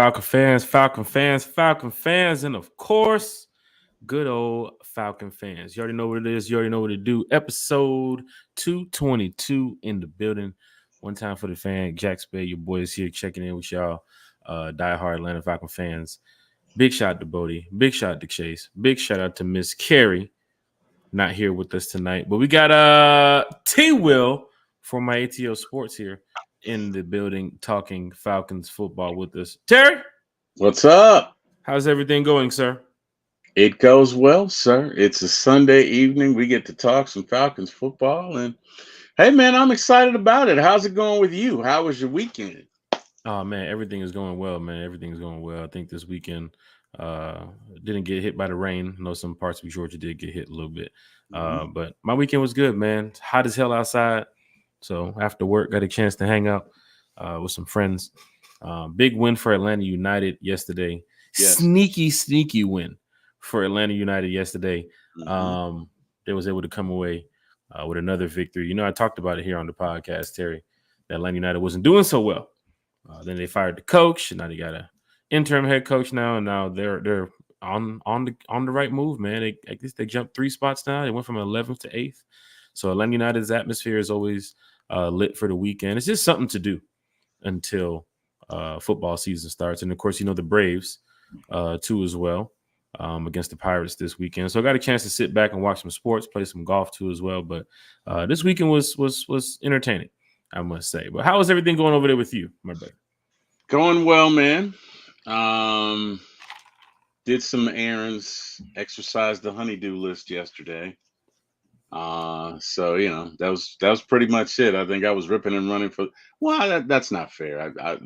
Falcon fans, and of course, good old Falcon fans. You already know what it is. You already know what to do. Episode 222 in the building. One time for the fan. Jack Spade, your boy is here checking in with y'all. Diehard Atlanta Falcon fans. Big shout out to Bodie. Big shout out to Chase. Big shout out to Miss Carrie. Not here with us tonight. But we got T-Will from my ATO Sports here in the building talking Falcons football with us. Terry? What's up? How's everything going, sir? It goes well, sir. It's a Sunday evening. We get to talk some Falcons football. And hey, man, I'm excited about it. How's it going with you? How was your weekend? Oh, man, everything is going well, man. Everything's going well. I think this weekend didn't get hit by the rain. I know some parts of Georgia did get hit a little bit. But my weekend was good, man. It's hot as hell outside. So after work, got a chance to hang out with some friends. Big win for Atlanta United yesterday. Yes. Sneaky win for Atlanta United yesterday. They was able to come away with another victory. You know, I talked about it here on the podcast, Terry, that Atlanta United wasn't doing so well. Then they fired the coach, and now they got an interim head coach now, and now they're on the right move, man. I guess they jumped 3 spots now. They went from 11th to 8th. So Atlanta United's atmosphere is always lit for the weekend. It's just something to do until football season starts. And of course, you know, the Braves too as well against the Pirates this weekend. So I got a chance to sit back and watch some sports, play some golf too as well. But this weekend was entertaining, I must say. But how is everything going over there with you, my brother? Going well, man. Did some errands, exercised the honeydew list yesterday. So you know, that was pretty much it. I think I was ripping and running for. Well, that's not fair. I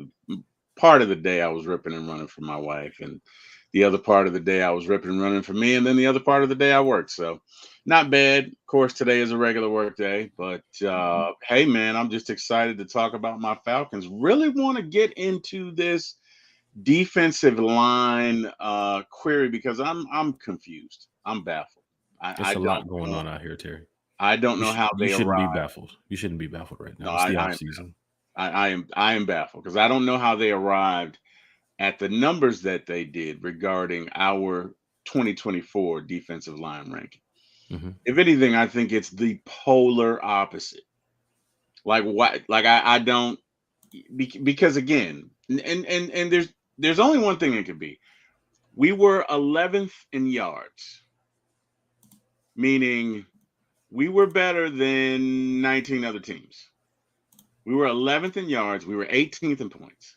part of the day I was ripping and running for my wife, and the other part of the day I was ripping and running for me, and then the other part of the day I worked. So not bad. Of course, today is a regular work day, but hey, man, I'm just excited to talk about my Falcons. Really want to get into this defensive line query because I'm confused. I'm baffled. There's a lot going on out here, Terry. I don't know how they shouldn't arrived. be baffled. You shouldn't be baffled right now. No, it's the off season. I am baffled because I don't know how they arrived at the numbers that they did regarding our 2024 defensive line ranking. If anything, I think it's the polar opposite. Like what? Like I don't because again, and there's only one thing it could be. We were 11th in yards, meaning we were better than 19 other teams. We were 11th in yards. We were 18th in points.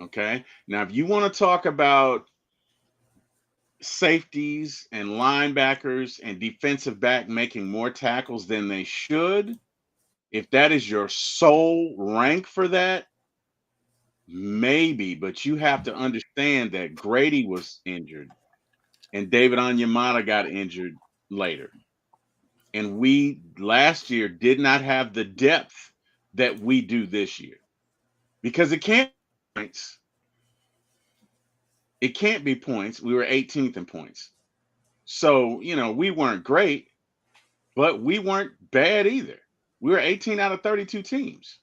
Okay. Now, if you want to talk about safeties and linebackers and defensive back making more tackles than they should, if that is your sole rank for that, maybe, but you have to understand that Grady was injured and David Onyemata got injured later. And we last year did not have the depth that we do this year because it can't be points. It can't be points. We were 18th in points. So, you know, we weren't great, but we weren't bad either. We were 18 out of 32 teams.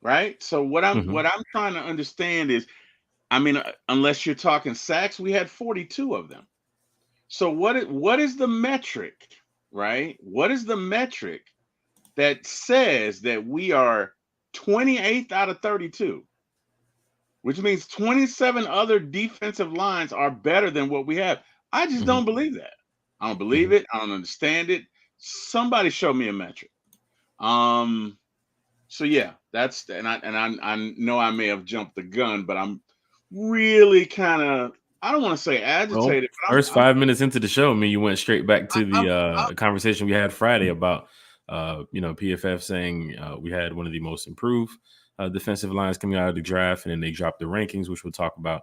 Right. So what I'm trying to understand is, I mean, unless you're talking sacks, we had 42 of them. So what is the metric, right? What is the metric that says that we are 28th out of 32, which means 27 other defensive lines are better than what we have? I just don't believe that. I don't believe it. I don't understand it. Somebody show me a metric. So yeah, that's I know I may have jumped the gun, but I'm really kind of, I don't want to say agitated. Well, first 5 minutes into the show, you went straight back to the conversation we had Friday about PFF saying we had one of the most improved defensive lines coming out of the draft, and then they dropped the rankings, which we'll talk about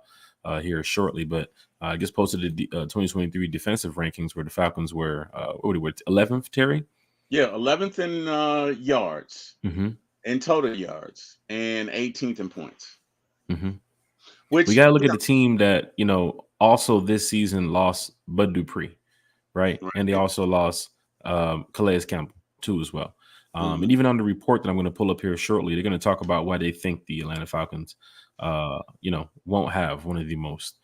here shortly. But I just posted the 2023 defensive rankings where the Falcons were 11th, Terry? Yeah, 11th in yards. In total yards and 18th in points. Which we got to look at the team that, you know, also this season lost Bud Dupree, right? And they also lost Calais Campbell too as well. And even on the report that I'm going to pull up here shortly, they're going to talk about why they think the Atlanta Falcons, won't have one of the most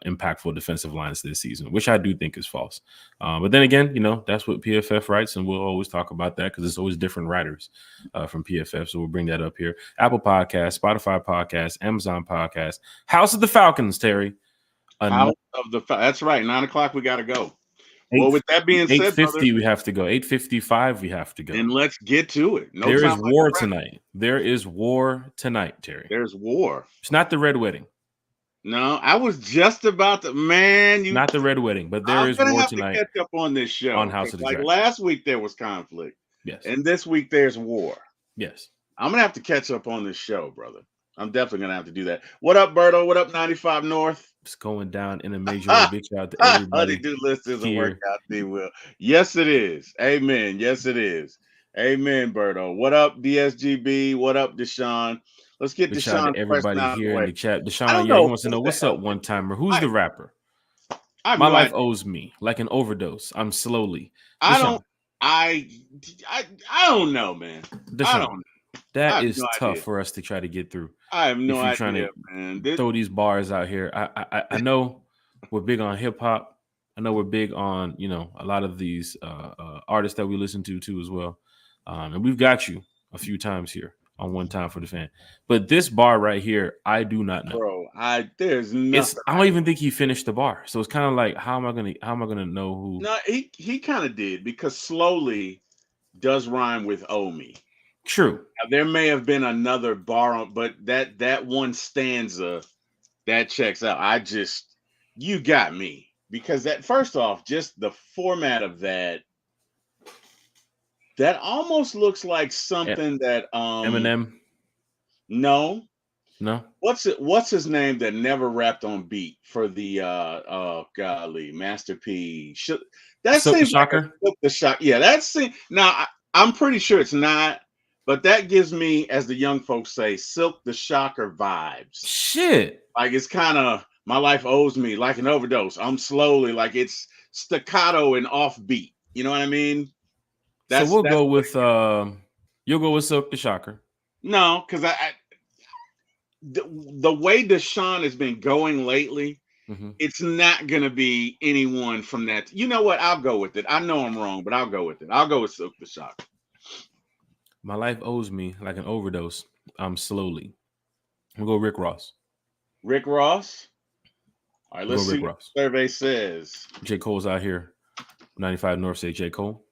impactful defensive lines this season, which I do think is false. But then again, that's what PFF writes, and we'll always talk about that because it's always different writers from PFF. So we'll bring that up here. Apple Podcast, Spotify Podcast, Amazon Podcast, House of the Falcons, Terry. That's right. 9:00 we got to go. Well, with that being said, 8:50 we have to go. 8:55 we have to go. And let's get to it. There is war tonight. There is war tonight, Terry. There's war. It's not the Red Wedding. No, I was just about to. Man, not the Red Wedding, but there is war tonight. To catch up on this show on House of the Dragon. Last week there was conflict. Yes. And this week there's war. Yes. I'm gonna have to catch up on this show, brother. I'm definitely gonna have to do that. What up, Berto? What up, 95 North? It's going down in a major way. Big shout out to everybody. Honey-do list isn't working out, D-Will. Yes, it is. Amen. Yes, it is. Amen, Berto. What up, DSGB? What up, Deshaun? Let's get Deshaun. Everybody here in the chat. Deshaun, he wants to know what's up, one timer. Who's the rapper? My life owes me like an overdose. I'm slowly. Deshaun. I don't know, man. Deshaun, I don't know. That is tough for us to try to get through. I have no idea, man. Throw these bars out here. I know we're big on hip hop. I know we're big on a lot of these artists that we listen to too as well. And we've got you a few times here on One Time for the Fan. But this bar right here, I do not know. Bro, there's nothing. I don't even think he finished the bar. So it's kind of like how am I gonna know who? No, he kind of did because slowly does rhyme with "owe me." True. Now, there may have been another bar, but that one stanza that checks out. You got me because that first off, just the format of that almost looks like something that Eminem. No. What's his name that never rapped on beat for the Master P? That Silk seems the Shocker. Like the Shock. Yeah, that's now. I'm pretty sure it's not. But that gives me, as the young folks say, Silk the Shocker vibes. Shit. Like it's kind of my life owes me like an overdose. I'm slowly like it's staccato and offbeat. You know what I mean? So we'll go with you'll go with Silk the Shocker. No, because the way Deshaun has been going lately, it's not gonna be anyone from that. You know what? I'll go with it. I know I'm wrong, but I'll go with it. I'll go with Silk the Shocker. My life owes me like an overdose. I'm slowly. We'll go Rick Ross. Rick Ross? All right, let's see what the survey says. J. Cole's out here. 95 North say J. Cole.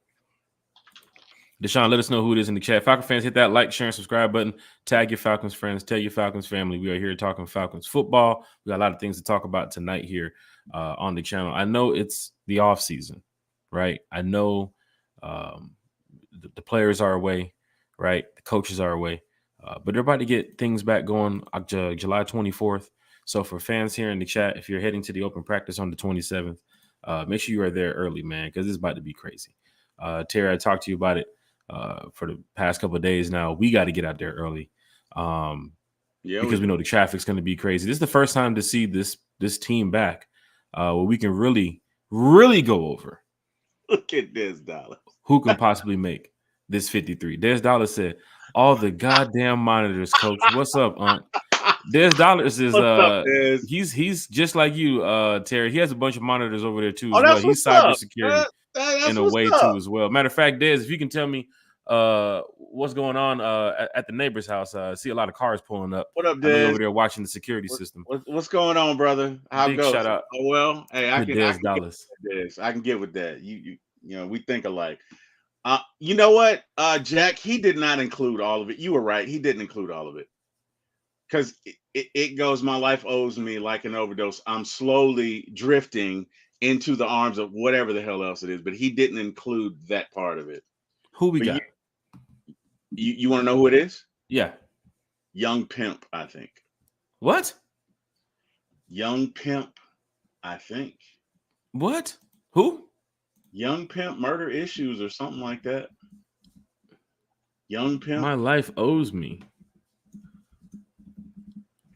Deshaun, let us know who it is in the chat. Falcon fans, hit that like, share, and subscribe button. Tag your Falcons friends. Tell your Falcons family. We are here talking Falcons football. We got a lot of things to talk about tonight here on the channel. I know it's the off season, right? I know the players are away. Right, the coaches are away, but they're about to get things back going July 24th. So for fans here in the chat, if you're heading to the open practice on the 27th, make sure you are there early, man, because it's about to be crazy. Terry, I talked to you about it for the past couple of days now. We got to get out there early because we know the traffic's going to be crazy. This is the first time to see this team back where we can really, really go over. Look at this, Dollar. Who can possibly make this 53. Des Dollars said, all the goddamn monitors, coach. What's up, Aunt? Des Dollars is he's just like you, Terry. He has a bunch of monitors over there too as well. He's cybersecurity in a way too as well. Matter of fact, Des, if you can tell me what's going on at the neighbor's house. I see a lot of cars pulling up. What up, Des? Over there watching the security system. What's going on, brother? How Big goes? Shout out. Oh well, hey, I can Dollars. I can get with that. You know, we think alike. You know what, Jack? He did not include all of it. You were right. He didn't include all of it because it goes. My life owes me like an overdose. I'm slowly drifting into the arms of whatever the hell else it is. But he didn't include that part of it. Who we got? You want to know who it is? Yeah, Young Pimp. I think. What? Young Pimp. I think. What? Who? Young Pimp, Murder Issues or something like that. Young Pimp. My life owes me.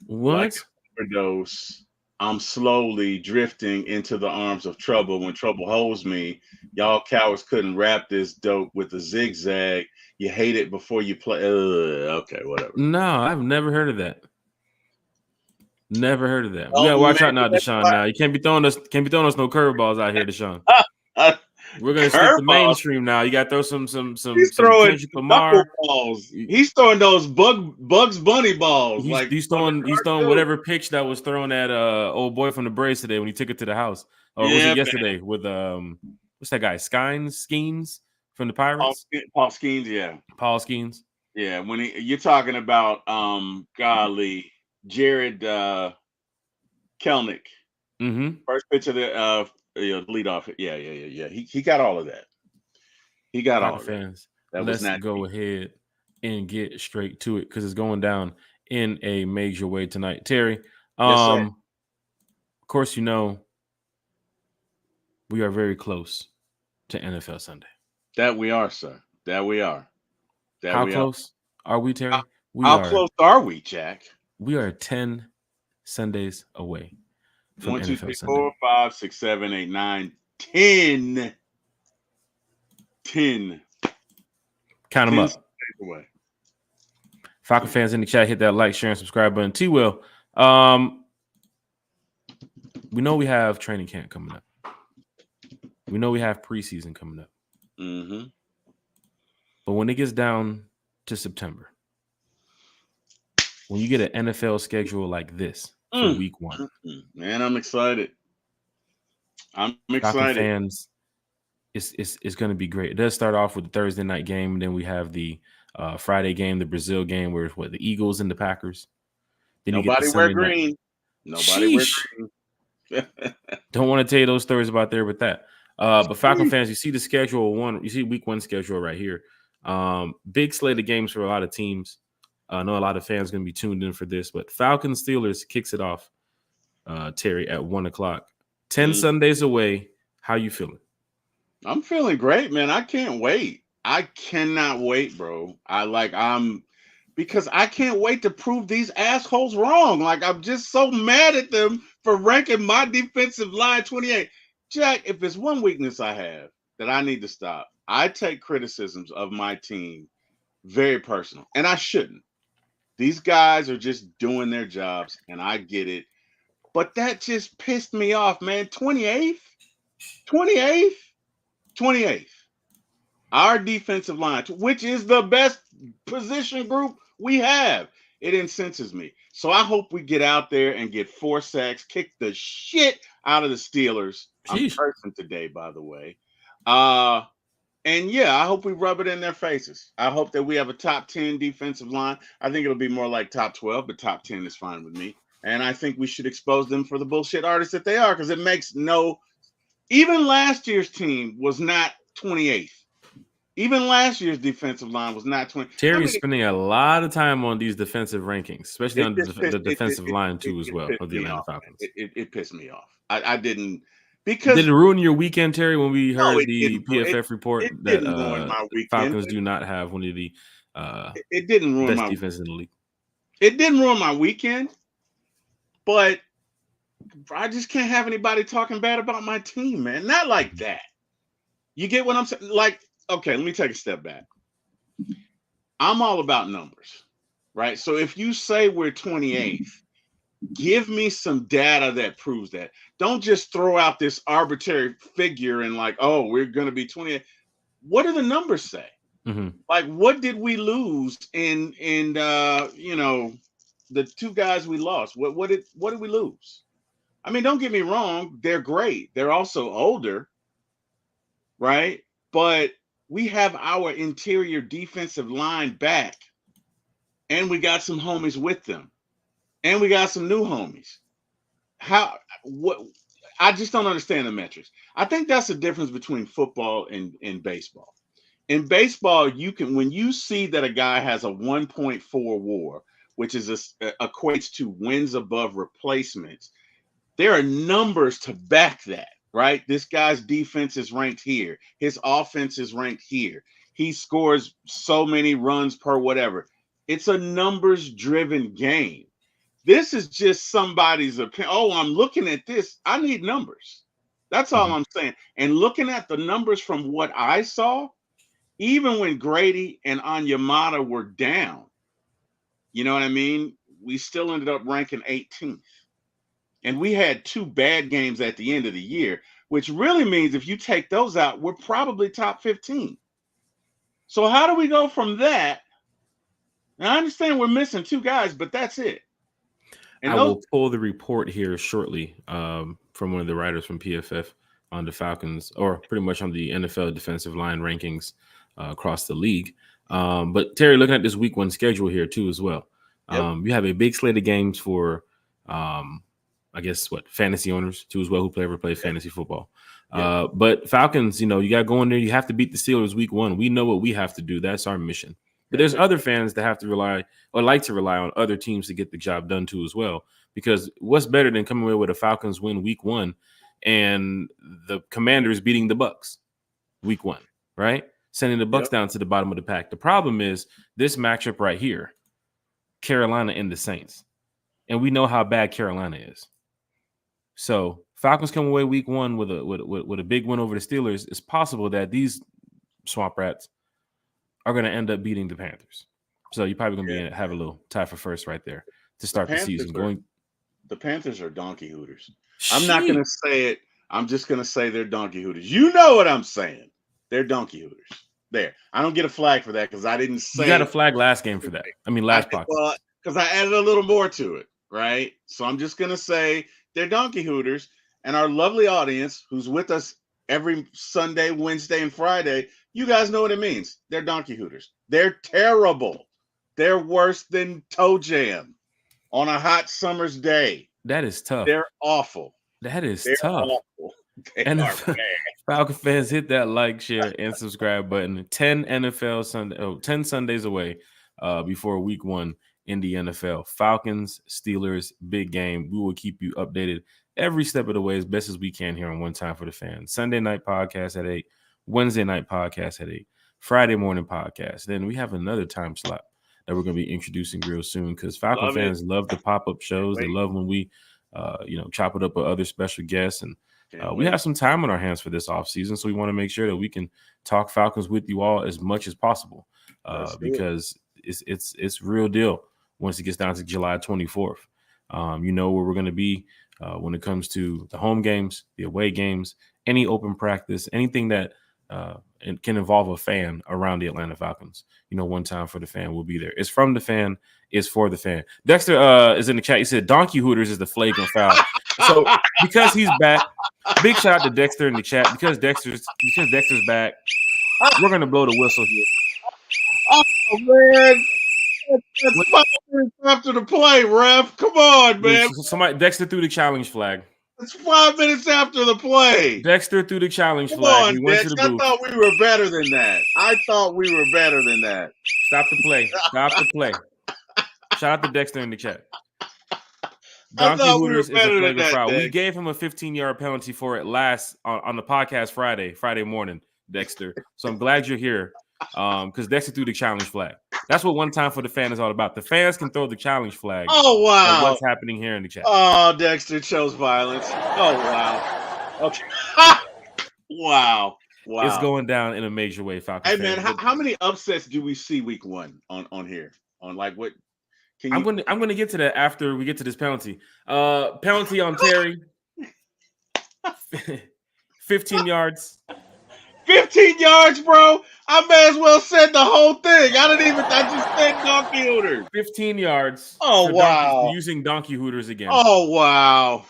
What? Like overdose. I'm slowly drifting into the arms of trouble. When trouble holds me, y'all cowards couldn't wrap this dope with a zigzag. You hate it before you play. Okay, whatever. No, I've never heard of that. Never heard of that. We gotta watch out now, Deshaun. Now you can't be throwing us no curveballs out here, Deshaun. We're gonna stick to mainstream now. You gotta throw some He's throwing Kendrick Lamar balls. He's throwing those Bugs Bunny balls. He's throwing whatever pitch that was thrown at old boy from the Braves today when he took it to the house. Or was it yesterday with what's that guy? Skeens from the Pirates? Paul Skeens, yeah. Paul Skeens. Yeah, when you're talking about golly, Jared Kelnick. Mm-hmm. First pitch of the lead off. Yeah. He got all of that. He got all of fans. That. Let's go ahead and get straight to it because it's going down in a major way tonight. Terry, of course, you know we are very close to NFL Sunday. That we are, sir. That we are. How close are we, Terry? How close are we, Jack? We are 10 Sundays away. 1, 2, 3, 4, 5, 6, 7, 8, 9, 10. 10. Count them up. Away. Falcon fans in the chat, hit that like, share, and subscribe button. T-Will, we know we have training camp coming up. We know we have preseason coming up. Mm-hmm. But when it gets down to September, when you get an NFL schedule like this for week 1, man, I'm excited. I'm excited. Falcon fans, it's going to be great. It does start off with the Thursday night game, and then we have the Friday game, the Brazil game, where it's the Eagles and the Packers. Then Nobody wear green. Nobody wear green. Don't want to tell you those stories about there with that. But Falcon fans, you see the schedule you see week 1 schedule right here. Big slate of games for a lot of teams. I know a lot of fans going to be tuned in for this, but Falcons Steelers kicks it off, Terry, at 1:00. 10 Sundays away. How you feeling? I'm feeling great, man. I can't wait. I cannot wait, bro. Because I can't wait to prove these assholes wrong. Like, I'm just so mad at them for ranking my defensive line 28. Jack, if there's one weakness I have that I need to stop, I take criticisms of my team very personal, and I shouldn't. These guys are just doing their jobs, and I get it. But that just pissed me off, man. 28th? 28th? 28th. Our defensive line, which is the best position group we have, it incenses me. So I hope we get out there and get 4 sacks, kick the shit out of the Steelers. I'm cursing today, by the way. And yeah, I hope we rub it in their faces. I hope that we have a top 10 defensive line. I think it'll be more like top 12, but top 10 is fine with me. And I think we should expose them for the bullshit artists that they are, because it makes even last year's team was not 28th. Even last year's defensive line was not 20. Terry's spending a lot of time on these defensive rankings, especially on the defensive line too, as well, of the Atlanta Falcons. It pissed me off. I didn't. Because did it ruin your weekend, Terry, when we heard the PFF report that Falcons do not have one of the it didn't ruin best defenses in the league? It didn't ruin my weekend, but I just can't have anybody talking bad about my team, man. Not like that. You get what I'm saying? Like, okay, let me take a step back. I'm all about numbers, right? So if you say we're 28th, give me some data that proves that. Don't just throw out this arbitrary figure and like, oh, we're going to be 28. What do the numbers say? Mm-hmm. Like, what did we lose in the 2 guys we lost? What did we lose? I mean, don't get me wrong. They're great. They're also older, right? But we have our interior defensive line back, and we got some homies with them. And we got some new homies. I just don't understand the metrics. I think that's the difference between football and baseball. In baseball, when you see that a guy has a 1.4 WAR, which equates to wins above replacements, there are numbers to back that, right? This guy's defense is ranked here. His offense is ranked here. He scores so many runs per whatever. It's a numbers-driven game. This is just somebody's opinion. Oh, I'm looking at this. I need numbers. That's all I'm saying. And looking at the numbers from what I saw, even when Grady and Onyemata were down, you know what I mean? We still ended up ranking 18th. And we had 2 bad games at the end of the year, which really means if you take those out, we're probably top 15. So how do we go from that? Now I understand we're missing 2 guys, but that's it. And I will pull the report here shortly from one of the writers from PFF on the Falcons, or pretty much on the NFL defensive line rankings across the league. But Terry, looking at this week 1 schedule here too as well. You have a big slate of games for, I guess, fantasy owners too as well, who ever play fantasy football. But Falcons, you got to go in there. You have to beat the Steelers week 1. We know what we have to do. That's our mission. But there's other fans that have to rely or like to rely on other teams to get the job done too as well. Because what's better than coming away with a Falcons win week 1 and the Commanders beating the Bucs week 1, right? Sending the Bucs down to the bottom of the pack. The problem is this matchup right here, Carolina and the Saints. And we know how bad Carolina is. So Falcons come away week 1 with a big win over the Steelers. It's possible that these swamp rats are going to end up beating the Panthers. So you're probably going to have a little tie for first right there to start the season. The Panthers are donkey hooters. I'm not going to say it. I'm just going to say they're donkey hooters. You know what I'm saying. They're donkey hooters. There. I don't get a flag for that because I didn't say. You got a flag last game for that. Last podcast. Well, because I added a little more to it, right? So I'm just going to say they're donkey hooters. And our lovely audience who's with us every Sunday, Wednesday, and Friday, you guys know what it means. They're donkey hooters. They're terrible. They're worse than toe jam on a hot summer's day. That is tough. They're awful. That is tough. Awful. And Falcon fans, hit that like, share, and subscribe button. 10 Sundays away before week 1 in the NFL. Falcons, Steelers, big game. We will keep you updated every step of the way as best as we can here on One Time for the Fans. Sunday night podcast at 8. Wednesday night podcast at 8, Friday morning podcast. Then we have another time slot that we're going to be introducing real soon because Falcon fans love the pop-up shows. They love when we, chop it up with other special guests. And we have some time on our hands for this offseason, so we want to make sure that we can talk Falcons with you all as much as possible because it's real deal once it gets down to July 24th. You know where we're going to be when it comes to the home games, the away games, any open practice, anything that and can involve a fan around the Atlanta Falcons. One time for the fan will be there. It's from the fan. It's for the fan. Dexter is in the chat. He said Donkey Hooters is the flagrant foul. So because he's back, big shout out to Dexter in the chat. Because Dexter's back, we're gonna blow the whistle here. Oh man, that's 5 minutes after the play, ref. Come on, man. Dexter threw the challenge flag. It's 5 minutes after the play. Dexter threw the challenge Come flag. on, Dex. I thought we were better than that. Stop the play. Stop the play. Shout out to Dexter in the chat. Donkey Hooters is a flagrant foul. We gave him a 15-yard penalty for it last on the podcast Friday morning, Dexter. So I'm glad you're here because Dexter threw the challenge flag. That's what One Time for the Fan is all about. The fans can throw the challenge flag. Oh, wow. What's happening here in the chat. Oh, Dexter chose violence. Oh, wow. Okay. Wow. It's going down in a major way, Falcon. Hey, man, how many upsets do we see week 1 on here? On like what? I'm going to get to that after we get to this penalty. Penalty on Terry. 15 yards. 15 yards, bro. I may as well said the whole thing. I just said Donkey Hooters. 15 yards. Oh, wow. Using Donkey Hooters again. Oh, wow.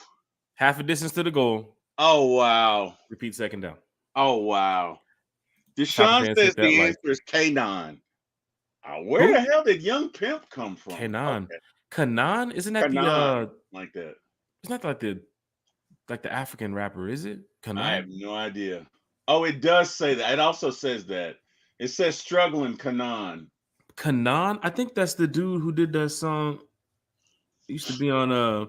Half a distance to the goal. Oh, wow. Repeat second down. Oh, wow. Deshaun says the answer is K9. Where the hell did Young Pimp come from? Kanan. Okay. Kanan? Isn't that Kanan, like that? It's not like the African rapper, is it? Kanan? I have no idea. Oh, it does say that. It also says that. It says struggling Kanan. Kanan? I think that's the dude who did that song. He used to be on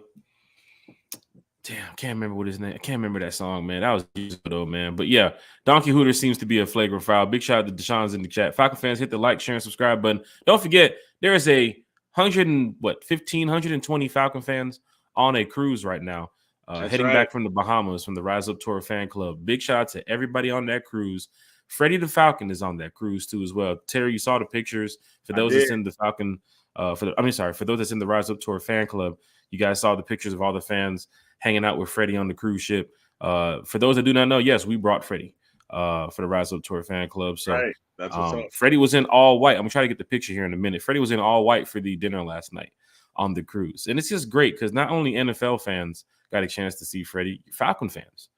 damn, I can't remember what his name. I can't remember that song, man. That was years ago, man. But yeah, Donkey Hooter seems to be a flagrant foul. Big shout out to Deshaun's in the chat. Falcon fans, hit the like, share, and subscribe button. Don't forget, there is a 120 Falcon fans on a cruise right now, heading right. back from the Bahamas from the Rise Up Tour fan club. Big shout out to everybody on that cruise. Freddie the Falcon is on that cruise too as well. Terry, you saw the pictures. For those that's in the Falcon, for those that's in the Rise Up Tour fan club, you guys saw the pictures of all the fans hanging out with Freddie on the cruise ship. For those that do not know, yes, we brought Freddie for the Rise Up Tour fan club. So right. That's what's up. Freddie was in all white. I'm gonna try to get the picture here in a minute. Freddie was in all white for the dinner last night on the cruise, and it's just great because not only NFL fans got a chance to see Freddie, Falcon fans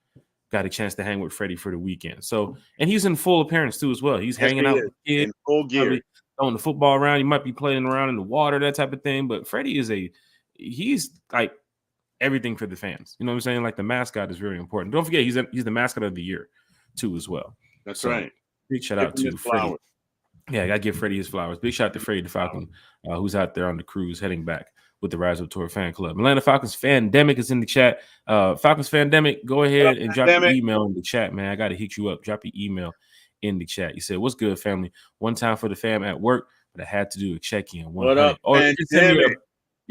got a chance to hang with Freddie for the weekend. So, and he's in full appearance too as well. He's hanging out with kids, in full gear, throwing the football around. He might be playing around in the water, that type of thing. But Freddie he's like everything for the fans. You know what I'm saying? Like the mascot is very important. Don't forget, he's the mascot of the year too as well. That's right. Big shout out to Freddie. Yeah, I gotta give Freddie his flowers. Big shout out to Freddie the Falcon, who's out there on the cruise heading back with the Rise Up Tour fan club. Atlanta Falcons Fandemic is in the chat. Falcons Fandemic, go ahead and drop your email in the chat, man. I gotta hit you up. Drop your email in the chat. You said, "What's good, family? One time for the fam at work, but I had to do a check-in." What up?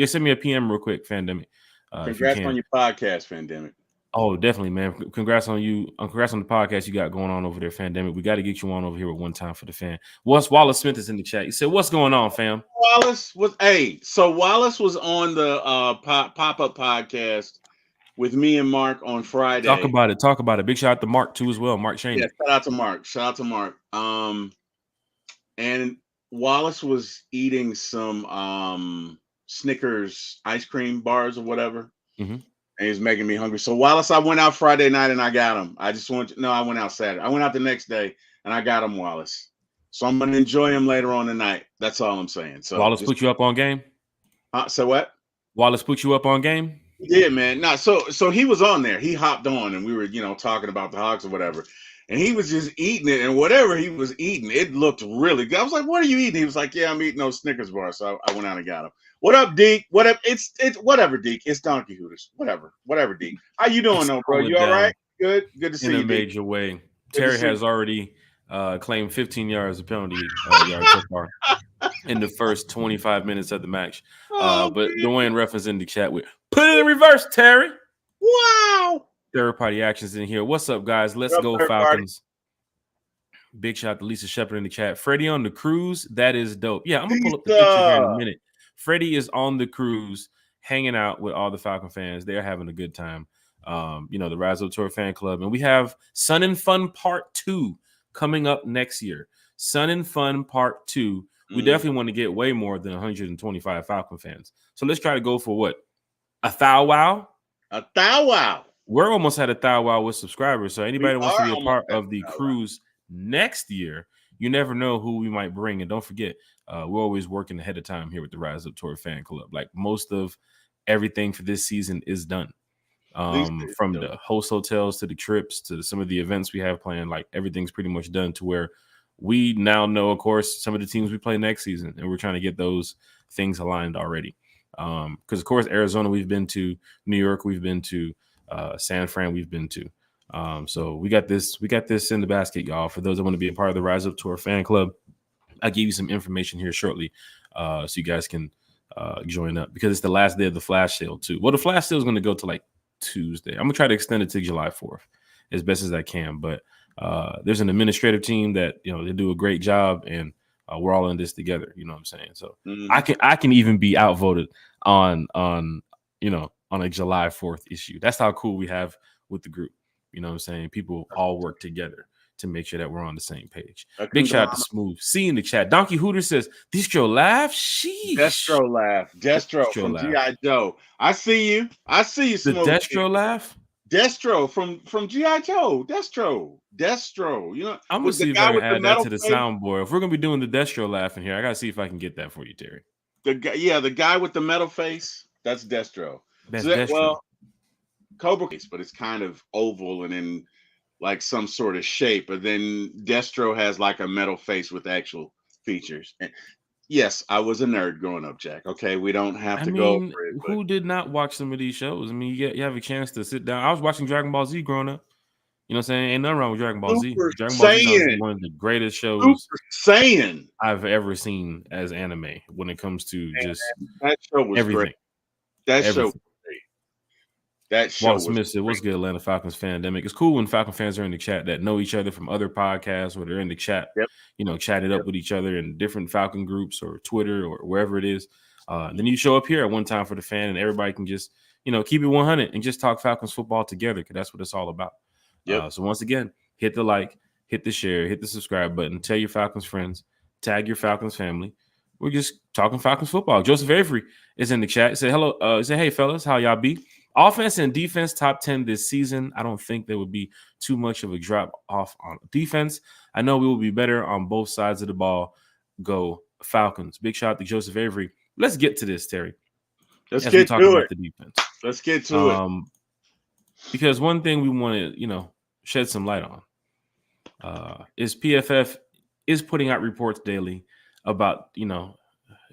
Send me a PM real quick, Fandemic. Congrats on your podcast, Fandemic. Oh, definitely, man. Congrats on you. Congrats on the podcast you got going on over there, Fandemic. We got to get you on over here with One Time for the Fan. Wallace Smith is in the chat. He said, "What's going on, fam?" Wallace was Wallace was on the pop-up podcast with me and Mark on Friday. Talk about it. Big shout out to Mark too as well. Mark Shane. Yeah, shout out to Mark. And Wallace was eating some Snickers ice cream bars or whatever. Mm-hmm. And he's making me hungry. So Wallace, I went out Friday night and I got him. I went out Saturday. I went out the next day and I got him, Wallace. So I'm gonna enjoy him later on tonight. That's all I'm saying. So Wallace put you up on game? So what? Wallace put you up on game? Yeah, man. No, so he was on there. He hopped on and we were, talking about the Hogs or whatever. And he was just eating it, and whatever he was eating, it looked really good. I was like, "What are you eating?" He was like, "Yeah, I'm eating those Snickers bars." So I went out and got him. What up, Deke? What up? It's whatever, Deke. It's Donkey Hooters. Whatever, Deke. How you doing, though, bro? You all right? Good to see you. In a major way. Terry has already claimed 15 yards of penalty yards so far in the first 25 minutes of the match. But Dwayne referenced in the chat with "Put it in reverse, Terry." Wow. Third party actions in here. What's up, guys? Let's go, Falcons. Big shout out to Lisa Shepard in the chat. Freddie on the cruise. That is dope. Yeah, I'm gonna pull up the picture here in a minute. Freddie is on the cruise, hanging out with all the Falcon fans. They're having a good time. The Rise Up Tour fan club, and we have Sun and Fun Part 2 coming up next year. Sun and Fun Part 2. We definitely want to get way more than 125 Falcon fans. So let's try to go for what? A thou wow. We're almost at a thou wow with subscribers. So anybody wants to be a part of the cruise next year, you never know who we might bring. And don't forget, we're always working ahead of time here with the Rise Up Tour fan club. Like most of everything for this season is done. From the host hotels to the trips to some of the events we have planned, like everything's pretty much done to where we now know, of course, some of the teams we play next season. And we're trying to get those things aligned already. Because, of course, Arizona we've been to, New York we've been to, San Fran we've been to. So we got this in the basket, y'all. For those that want to be a part of the Rise Up Tour fan club, I'll give you some information here shortly so you guys can join up, because it's the last day of the flash sale too. Well, the flash sale is going to go to like Tuesday. I'm gonna try to extend it to July 4th as best as I can, but there's an administrative team that they do a great job, and we're all in this together. You know what I'm saying? So I can even be outvoted on a July 4th issue. That's how cool we have with the group. You know what I'm saying? People all work together to make sure that we're on the same page. Big shout out to Smooth. See in the chat. Donkey Hooter says, Destro laugh. Sheesh. Destro from G.I. Joe. I see you, Smooth. The Destro laugh? Destro from G.I. Joe. Destro. I'm going to see if I can add that to the soundboard. If we're going to be doing the Destro laugh in here, I got to see if I can get that for you, Terry. The guy with the metal face, that's Destro. That's Destro. Well, Cobra case, but it's kind of oval and in like some sort of shape. But then Destro has like a metal face with actual features. And yes, I was a nerd growing up, Jack. Okay, we don't have to go over it. Who did not watch some of these shows? I mean, you have a chance to sit down. I was watching Dragon Ball Z growing up. You know what I'm saying? Ain't nothing wrong with Dragon Ball Z. Super Dragon Ball Z is honestly Saiyan. one of the greatest shows Super Saiyan. I've ever seen as anime when it comes to just That show was everything. great. That show Everything. was great. That show Walt was Smith said, "What's good, Atlanta Falcons fandemic?" It's cool when Falcon fans are in the chat that know each other from other podcasts, or they're in the chat, Yep. you know, chatting up with each other in different Falcon groups or Twitter or wherever it is. Then you show up here at one time for the fan, and everybody can just, you know, keep it 100 and just talk Falcons football together, because that's what it's all about. Yep. So once again, hit the like, hit the share, hit the subscribe button, tell your Falcons friends, tag your Falcons family. We're just talking Falcons football. Joseph Avery is in the chat. Say hello. Say, hey, fellas, how y'all be? Offense and defense top 10 this season. I don't think there would be too much of a drop off on defense. I know we will be better on both sides of the ball. Go Falcons. Big shout out to Joseph Avery. Let's get to this, Terry. Let's get to it. The defense. Let's get to it. Because one thing we want to, you know, shed some light on is PFF is putting out reports daily about, you know,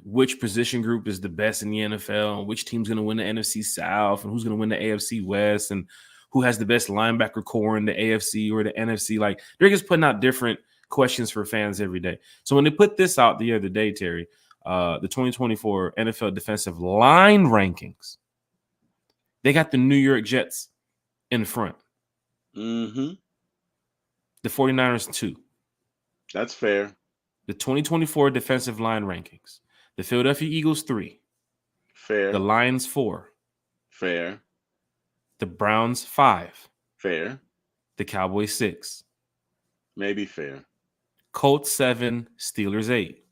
which position group is the best in the NFL, and which team's going to win the NFC South, and who's going to win the AFC West, and who has the best linebacker core in the AFC or the NFC. Like, they're just putting out different questions for fans every day. So when they put this out the other day, Terry, the 2024 NFL defensive line rankings, they got the New York Jets in front. Mm-hmm. The 49ers 2. That's fair. The 2024 defensive line rankings. The Philadelphia Eagles 3. Fair. The Lions 4. Fair. The Browns 5. Fair. The Cowboys 6. Maybe fair. Colts 7. Steelers 8.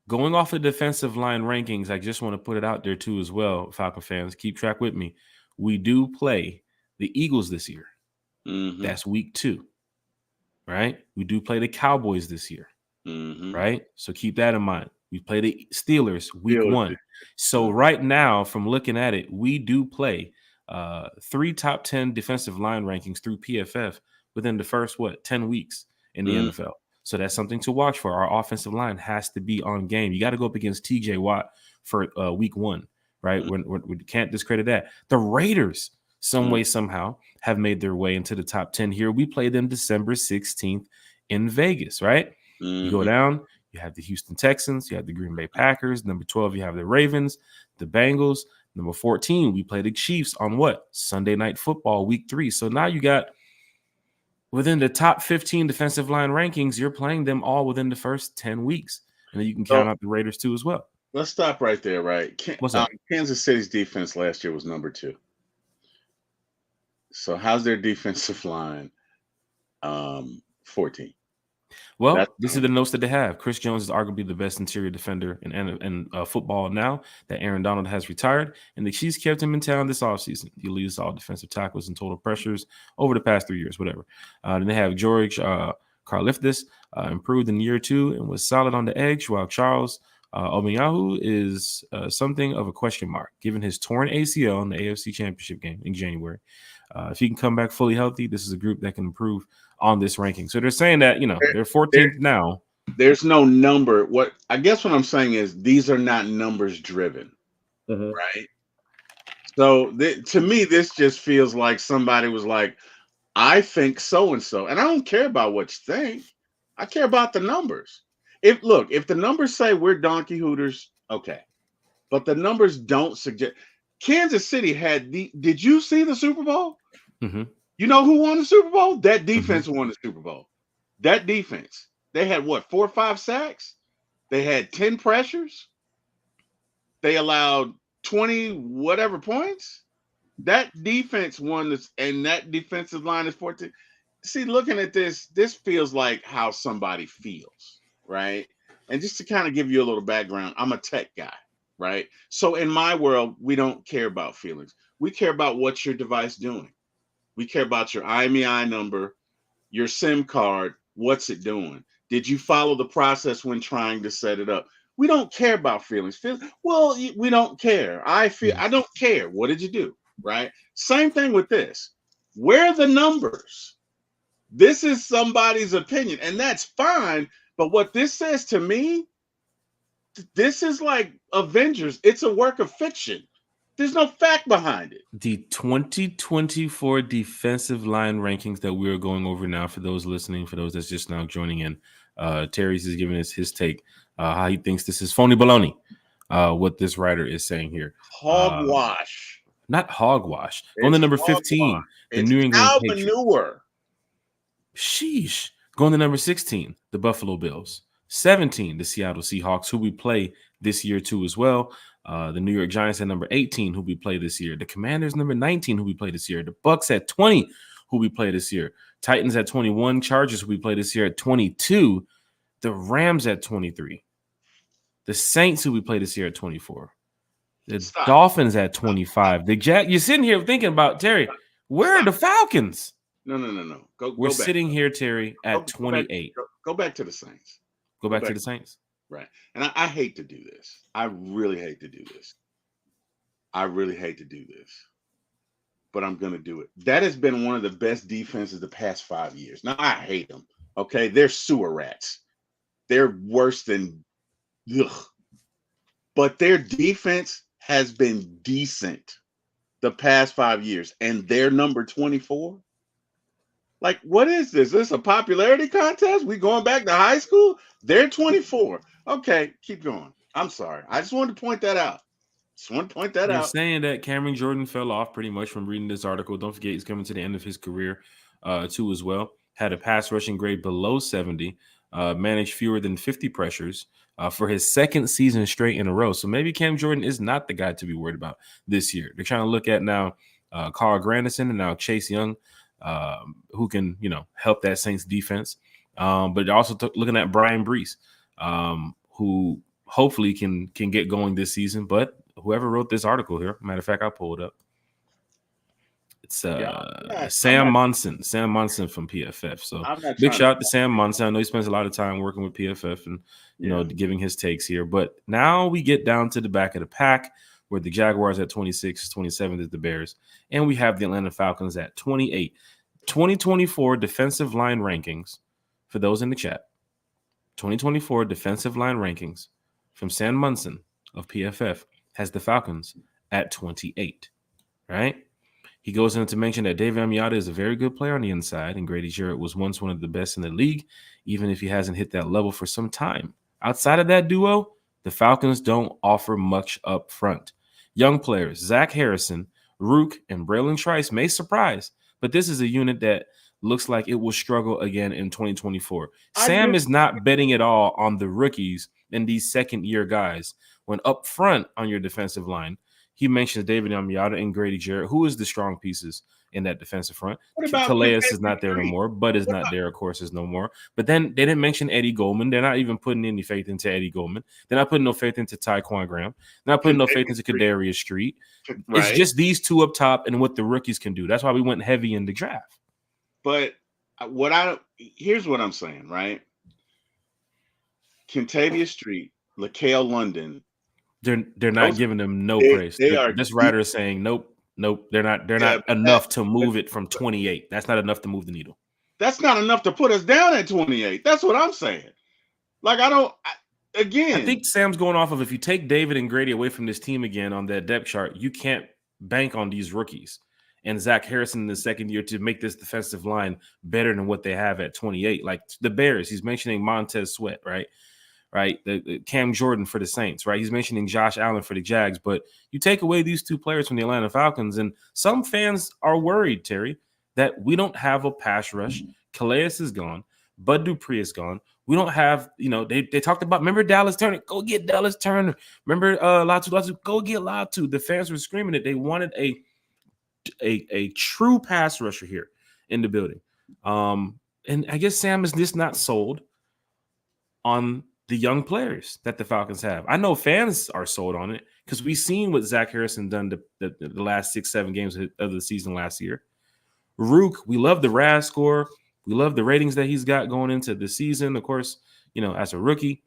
Going off the defensive line rankings, I just want to put it out there too as well, Falcon fans. Keep track with me. We do play the Eagles this year. Mm-hmm. That's week 2. Right? We do play the Cowboys this year. Mm-hmm. Right? So keep that in mind. We play the Steelers week 1. So right now, from looking at it, we do play 3 top 10 defensive line rankings through PFF within the first, 10 weeks in the NFL. So that's something to watch for. Our offensive line has to be on game. You got to go up against TJ Watt for week 1, right? We can't discredit that. The Raiders, some way, somehow, have made their way into the top 10 here. We play them December 16th in Vegas, right? You go down, you have the Houston Texans, you have the Green Bay Packers. Number 12, you have the Ravens, the Bengals. Number 14, we play the Chiefs on Sunday Night Football, week 3. So now you got within the top 15 defensive line rankings, you're playing them all within the first 10 weeks. And then you can count out the Raiders too as well. Let's stop right there, right? What's up? Kansas City's defense last year was number 2. So how's their defensive line 14? Well, this is the notes that they have. Chris Jones is arguably the best interior defender in football now that Aaron Donald has retired, and the Chiefs kept him in town this offseason. He leads all defensive tackles and total pressures over the past 3 years, whatever. Then they have George Karlaftis, improved in year 2 and was solid on the edge, while Charles Omiyahoo is something of a question mark, given his torn ACL in the AFC Championship game in January. If he can come back fully healthy, this is a group that can improve on this ranking. So they're saying that, they're 14th now. There's no number. What I'm saying is these are not numbers driven, right? So to me, this just feels like somebody was like, I think so-and-so. And I don't care about what you think. I care about the numbers. If the numbers say we're donkey hooters, okay. But the numbers don't suggest. Kansas City did you see the Super Bowl? Mm-hmm. You know who won the Super Bowl? That defense won the Super Bowl. That defense. They had 4 or 5 sacks. They had 10 pressures. They allowed 20 whatever points. That defense won this, and that defensive line is 14. See, looking at this feels like how somebody feels, right? And just to kind of give you a little background, I'm a tech guy, right? So in my world, we don't care about feelings. We care about what's your device doing. We care about your IMEI number, your SIM card, what's it doing? Did you follow the process when trying to set it up? We don't care about feelings. Well, we don't care. I don't care. What did you do? Right? Same thing with this. Where are the numbers? This is somebody's opinion, and that's fine. But what this says to me, this is like Avengers. It's a work of fiction. There's no fact behind it. The 2024 defensive line rankings that we are going over now, for those listening, for those that's just now joining in, Terry's is giving us his take, how he thinks this is phony baloney, what this writer is saying here. Hogwash. Not hogwash. Going to number 15, the New England Patriots. Manure. Sheesh. Going to number 16, the Buffalo Bills. 17, the Seattle Seahawks, who we play this year too as well. The New York Giants at number 18, who we play this year. The Commanders, number 19, who we play this year. The Bucks at 20, who we play this year. Titans at 21. Chargers, who we play this year, at 22. The Rams at 23. The Saints, who we play this year, at 24. The Dolphins at 25. The you're sitting here thinking about, Terry, where are the Falcons? No. We're sitting here, Terry, at 28. Go back to the Saints. Go back to the Saints. Right. And I hate to do this. I really hate to do this. But I'm going to do it. That has been one of the best defenses the past 5 years. Now, I hate them. Okay. They're sewer rats. They're worse than, ugh. But their defense has been decent the past 5 years. And they're number 24. Like, what is this? Is this a popularity contest? We going back to high school? They're 24. Okay, keep going. I'm sorry. I just wanted to point that out. They're saying that Cameron Jordan fell off pretty much from reading this article. Don't forget, he's coming to the end of his career too as well. Had a pass rushing grade below 70, managed fewer than 50 pressures for his second season straight in a row. So maybe Cam Jordan is not the guy to be worried about this year. They're trying to look at now Carl Granderson and now Chase Young, who can, help that Saints defense. But also looking at Brian Brees, who hopefully can get going this season. But whoever wrote this article here, matter of fact, I'll pull it up. It's Sam Monson from PFF. So big shout out to Sam Monson. I know he spends a lot of time working with PFF and giving his takes here. But now we get down to the back of the pack, where the Jaguars at 26, 27th is the Bears, and we have the Atlanta Falcons at 28. 2024 defensive line rankings, for those in the chat, 2024 defensive line rankings from Sam Monson of PFF has the Falcons at 28, right? He goes on to mention that David Onyemata is a very good player on the inside, and Grady Jarrett was once one of the best in the league, even if he hasn't hit that level for some time. Outside of that duo, the Falcons don't offer much up front. Young players, Zach Harrison, Rook, and Braylon Trice may surprise, but this is a unit that looks like it will struggle again in 2024. Sam is not betting at all on the rookies and these second-year guys. When up front on your defensive line, he mentions David Onyemata and Grady Jarrett, who is the strong pieces in that defensive front. Calais is not there no more. Bud is not there, of course, is no more. But then they didn't mention Eddie Goldman. They're not even putting any faith into Eddie Goldman. They're not putting no faith into Tyquan Graham. They're not putting no faith into Kadarius Street. Right. It's just these two up top and what the rookies can do. That's why we went heavy in the draft. But here's what I'm saying, right? Kentavious Street, LaCale London. They're not giving them no praise. This writer is saying nope. They're not enough to move it from 28. That's not enough to move the needle. That's not enough to put us down at 28. That's what I'm saying. Like, I think Sam's going off of, if you take David and Grady away from this team again on that depth chart, you can't bank on these rookies and Zach Harrison in the second year to make this defensive line better than what they have at 28. Like the Bears, he's mentioning Montez Sweat, right? The Cam Jordan for the Saints, right? He's mentioning Josh Allen for the Jags, but you take away these two players from the Atlanta Falcons, and some fans are worried, Terry, that we don't have a pass rush. Calais is gone. Bud Dupree is gone. We don't have, they talked about, remember Dallas Turner? Go get Dallas Turner. Remember Latu? Go get Latu. The fans were screaming it. They wanted a true pass rusher here in the building. And I guess Sam is just not sold on the young players that the Falcons have. I know fans are sold on it because we've seen what Zach Harrison done the last 6-7 games of the season last year. Rook, we love the RAS score. We love the ratings that he's got going into the season. Of course, as a rookie,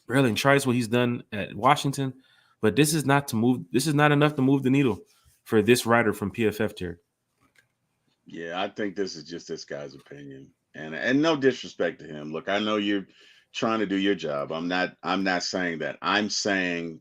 Braylon Trice, what he's done at Washington, but this is not enough to move the needle for this writer from PFF tier. Yeah, I think this is just this guy's opinion, and no disrespect to him. Look, I know you're trying to do your job. I'm not saying that. I'm saying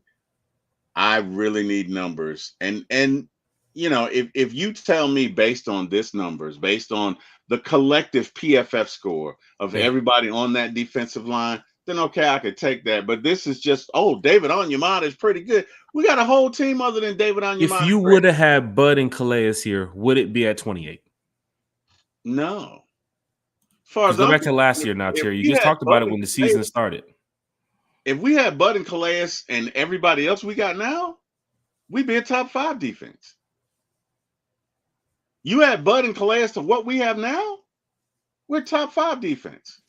I really need numbers. And if you tell me based on this numbers, based on the collective PFF score of Yeah. everybody on that defensive line, then okay, I could take that. But this is just, David Onyemata is pretty good. We got a whole team other than David If Onyemata. you would have had Bud and Calais here, would it be at 28? No. As far Because as go I'm back to last concerned, year now, if Terry. You we just had talked about Bud it and when the Calais, season started. if we had Bud and Calais and everybody else we got now, we'd be a top 5 defense. You add Bud and Calais to what we have now, we're top 5 defense,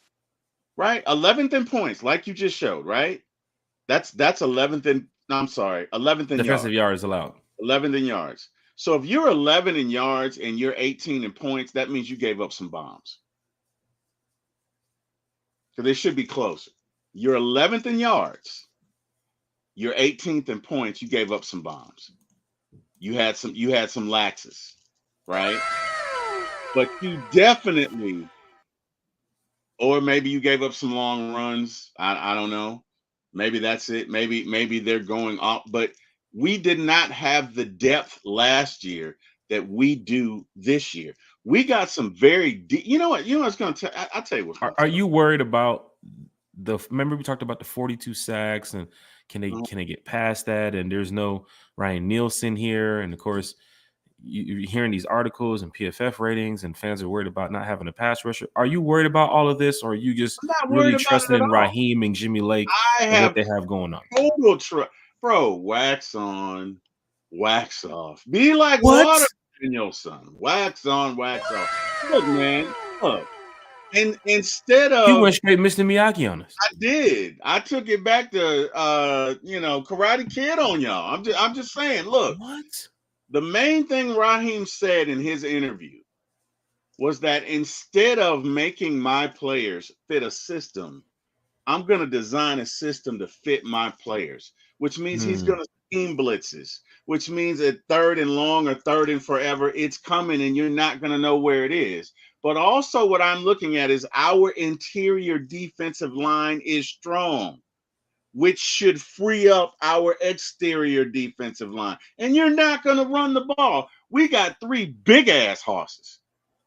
right? 11th in points, like you just showed, right? That's 11th in. No, I'm sorry, 11th in Defensive yards. yards allowed. 11th in yards. So if you're 11 in yards and you're 18 in points, that means you gave up some bombs. So they should be closer. You're 11th in yards. You're 18th in points. You gave up some bombs. You had some laxes, right? But you definitely, or maybe you gave up some long runs. I don't know. Maybe that's it. Maybe they're going off. But we did not have the depth last year that we do this year. We got some very deep. You know what? You know what's going to tell. I'll tell you what's going to Are tell. you worried about remember we talked about the 42 sacks and can Uh-huh. they get past that? And there's no Ryan Nielsen here. And of course, you're hearing these articles and PFF ratings, and fans are worried about not having a pass rusher. Are you worried about all of this, or are you just I'm not really worried about it trusting at in all. Raheem and Jimmy Lake I and what have they have going on? total trust. Bro, wax on, wax off. Be like What? water in your son. Wax on, wax off. Look, man. Look. And instead He of went straight Mr. Miyagi on us. I did. I took it back to Karate Kid on y'all. I'm just saying, look, What? the main thing Raheem said in his interview was that instead of making my players fit a system, I'm going to design a system to fit my players, which means he's going to scheme blitzes, which means at 3rd and long or 3rd and forever, it's coming and you're not going to know where it is. But also what I'm looking at is our interior defensive line is strong, which should free up our exterior defensive line. And you're not going to run the ball. We got 3 big ass horses.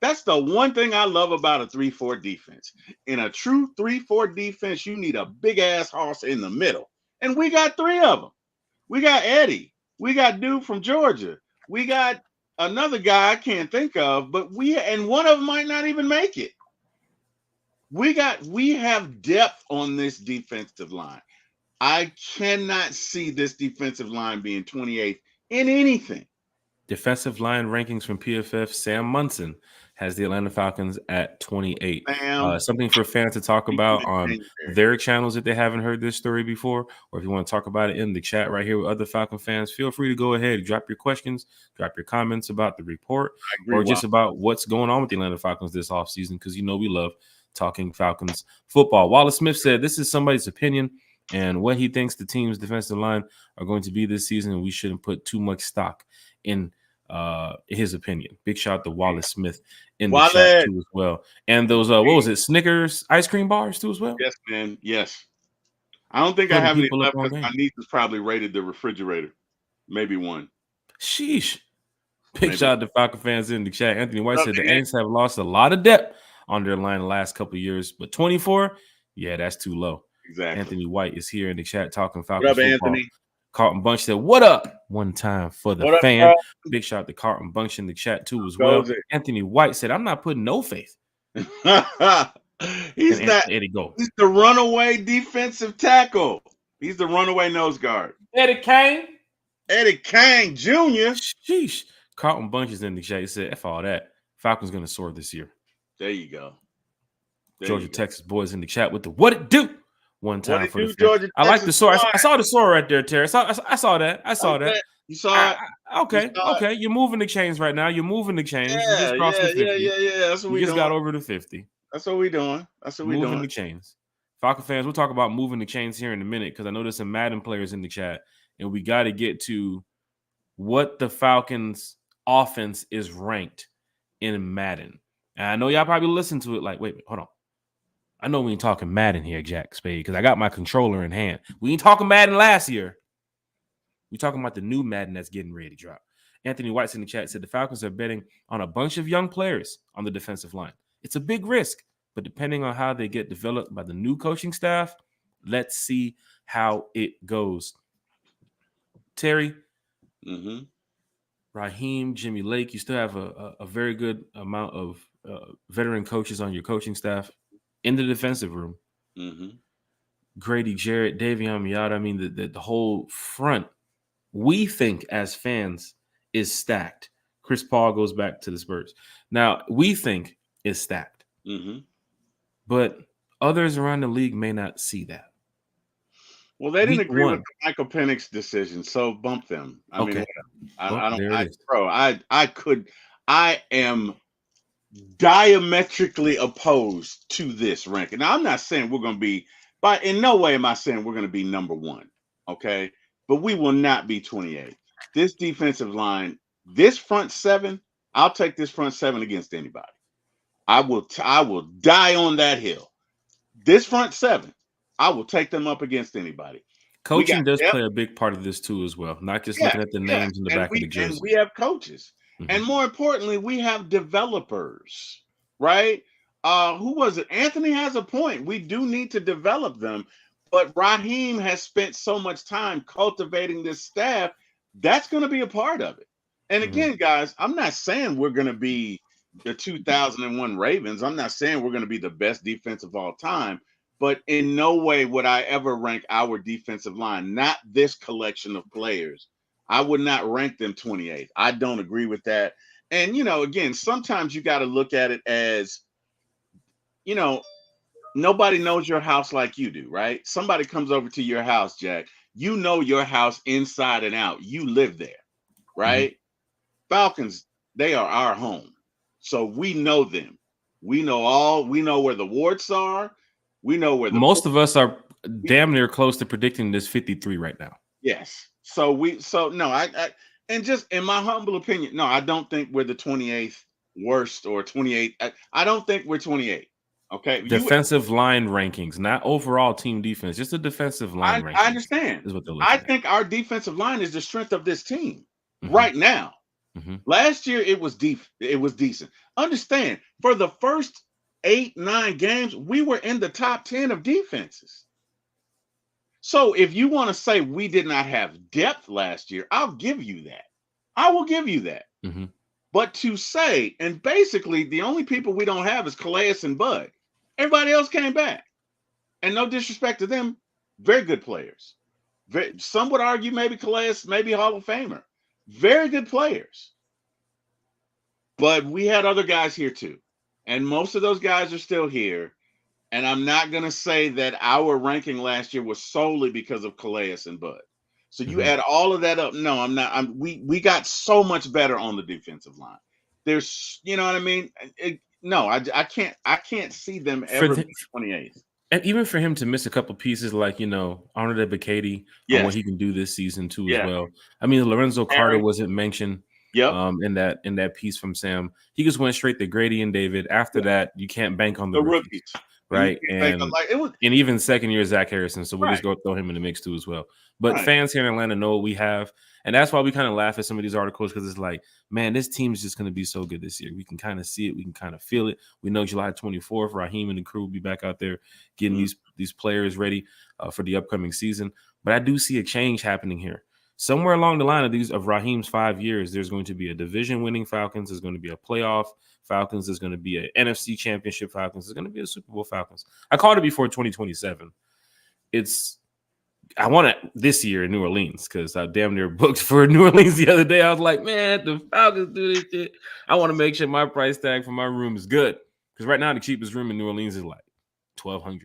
That's the one thing I love about a 3-4 defense. In a true 3-4 defense, you need a big ass horse in the middle. And we got 3 of them. We got Eddie. We got dude from Georgia. We got another guy I can't think of, but one of them might not even make it. We have depth on this defensive line. I cannot see this defensive line being 28th in anything. Defensive line rankings from PFF, Sam Munson has the Atlanta Falcons at 28. Something for fans to talk about on their channels if they haven't heard this story before, or if you want to talk about it in the chat right here with other Falcon fans, feel free to go ahead, drop your questions, drop your comments about the report, or just about what's going on with the Atlanta Falcons this offseason, because we love talking Falcons football. Wallace Smith said this is somebody's opinion and what he thinks the team's defensive line are going to be this season, and we shouldn't put too much stock in his opinion. Big shout out to Wallace Smith in the chat too as well. And those what was it, Snickers ice cream bars too as well? Yes, man. Yes. I don't think I have any left because my niece has probably raided the refrigerator. Maybe one. Sheesh. Big shout out to Falcon fans in the chat. Anthony White said the Aints have lost a lot of depth on their line the last couple of years, but 24, yeah, that's too low. Exactly. Anthony White is here in the chat talking Falcons what up, football. Anthony? Carlton Bunch said, "What up?" One time for the fan. Up, big shout out to Carlton Bunch in the chat too as well. Anthony White said, "I'm not putting no faith." He's not. Eddie go. He's the runaway defensive tackle. He's the runaway nose guard. Eddie Kane. Eddie Kane Jr. Sheesh. Carlton Bunch is in the chat. He said, "F all that. Falcons going to soar this year." There you go. Georgia, Texas boys in the chat with the what it do. One time for the Georgia. I like the soar. I saw the soar right there, Terry. I saw that. I saw that. You saw it. Okay. You're moving the chains right now. You're moving the chains. Yeah, you just crossed the 50. Yeah. That's what we just got over the 50. That's what we doing. Moving the chains. Falcon fans, we'll talk about moving the chains here in a minute because I know there's some Madden players in the chat, and we got to get to what the Falcons' offense is ranked in Madden. And I know y'all probably listen to it like, wait, hold on. I know we ain't talking Madden here, Jack Spade, because I got my controller in hand. We ain't talking Madden last year. We're talking about the new Madden that's getting ready to drop. Anthony White's in the chat said the Falcons are betting on a bunch of young players on the defensive line. It's a big risk, but depending on how they get developed by the new coaching staff, let's see how it goes. Terry, Raheem, Jimmy Lake, you still have a very good amount of veteran coaches on your coaching staff in the defensive room. Grady Jarrett, Davion Miyata. I mean, the whole front, we think as fans, is stacked. Chris Paul goes back to the Spurs. Now, we think is stacked. But others around the league may not see that. Well, they didn't agree with the Michael Penix decision, so bump them. I mean, I am diametrically opposed to this ranking. Now, I'm not saying we're going to be, but in no way am I saying we're going to be number one, okay? But we will not be 28. This defensive line, this front seven, I'll take this front seven against anybody. I will die on that hill. This front seven, I will take them up against anybody. Coaching does play a big part of this too as well, not just looking at the names in the back of the jersey. And we have coaches. And more importantly, we have developers, right? Who was it? Anthony has a point. We do need to develop them. But Raheem has spent so much time cultivating this staff. That's going to be a part of it. And again, guys, I'm not saying we're going to be the 2001 Ravens. I'm not saying we're going to be the best defense of all time. But in no way would I ever rank our defensive line, not this collection of players. I would not rank them 28th. I don't agree with that. And, again, sometimes you got to look at it as, nobody knows your house like you do, right? Somebody comes over to your house, Jack. You know your house inside and out. You live there, right? Falcons, they are our home. So we know them. We know where the warts are. We know where most of us are damn near close to predicting this 53 right now. Yes. And just in my humble opinion, no, I don't think we're the 28th worst or 28. I don't think we're 28. Okay. Defensive line rankings, not overall team defense, just a defensive line rankings. I understand. Is what they're looking at. think our defensive line is the strength of this team right now. Last year it was deep. It was decent. Understand, for the first 8-9 games, we were in the top 10 of defenses. So if you want to say we did not have depth last year, I'll give you that. I will give you that. But to say, and basically the only people we don't have is Calais and Bud. Everybody else came back. And no disrespect to them, very good players. Some would argue maybe Calais, maybe Hall of Famer. Very good players. But we had other guys here too. And most of those guys are still here. And I'm not going to say that our ranking last year was solely because of Calais and Bud. So you add all of that up. No, I'm not. We got so much better on the defensive line. There's, you know what I mean? I can't see them ever be 28th. And even for him to miss a couple pieces like, Arnold Ebiketie, on what he can do this season too as well. I mean, Lorenzo Carter wasn't mentioned in that piece from Sam. He just went straight to Grady and David. After that, you can't bank on the rookies. Right. And even second year Zach Harrison. So we'll just go throw him in the mix too as well. But fans here in Atlanta know what we have. And that's why we kind of laugh at some of these articles, because it's like, man, this team is just going to be so good this year. We can kind of see it. We can kind of feel it. We know July 24th, Raheem and the crew will be back out there getting these players ready for the upcoming season. But I do see a change happening here. Somewhere along the line of Raheem's 5 years, there's going to be a division-winning Falcons. There's going to be a playoff Falcons. There's going to be an NFC Championship Falcons. There's going to be a Super Bowl Falcons. I called it before 2027. I want it this year in New Orleans because I damn near booked for New Orleans the other day. I was like, man, the Falcons do this shit. I want to make sure my price tag for my room is good, because right now the cheapest room in New Orleans is like $1,200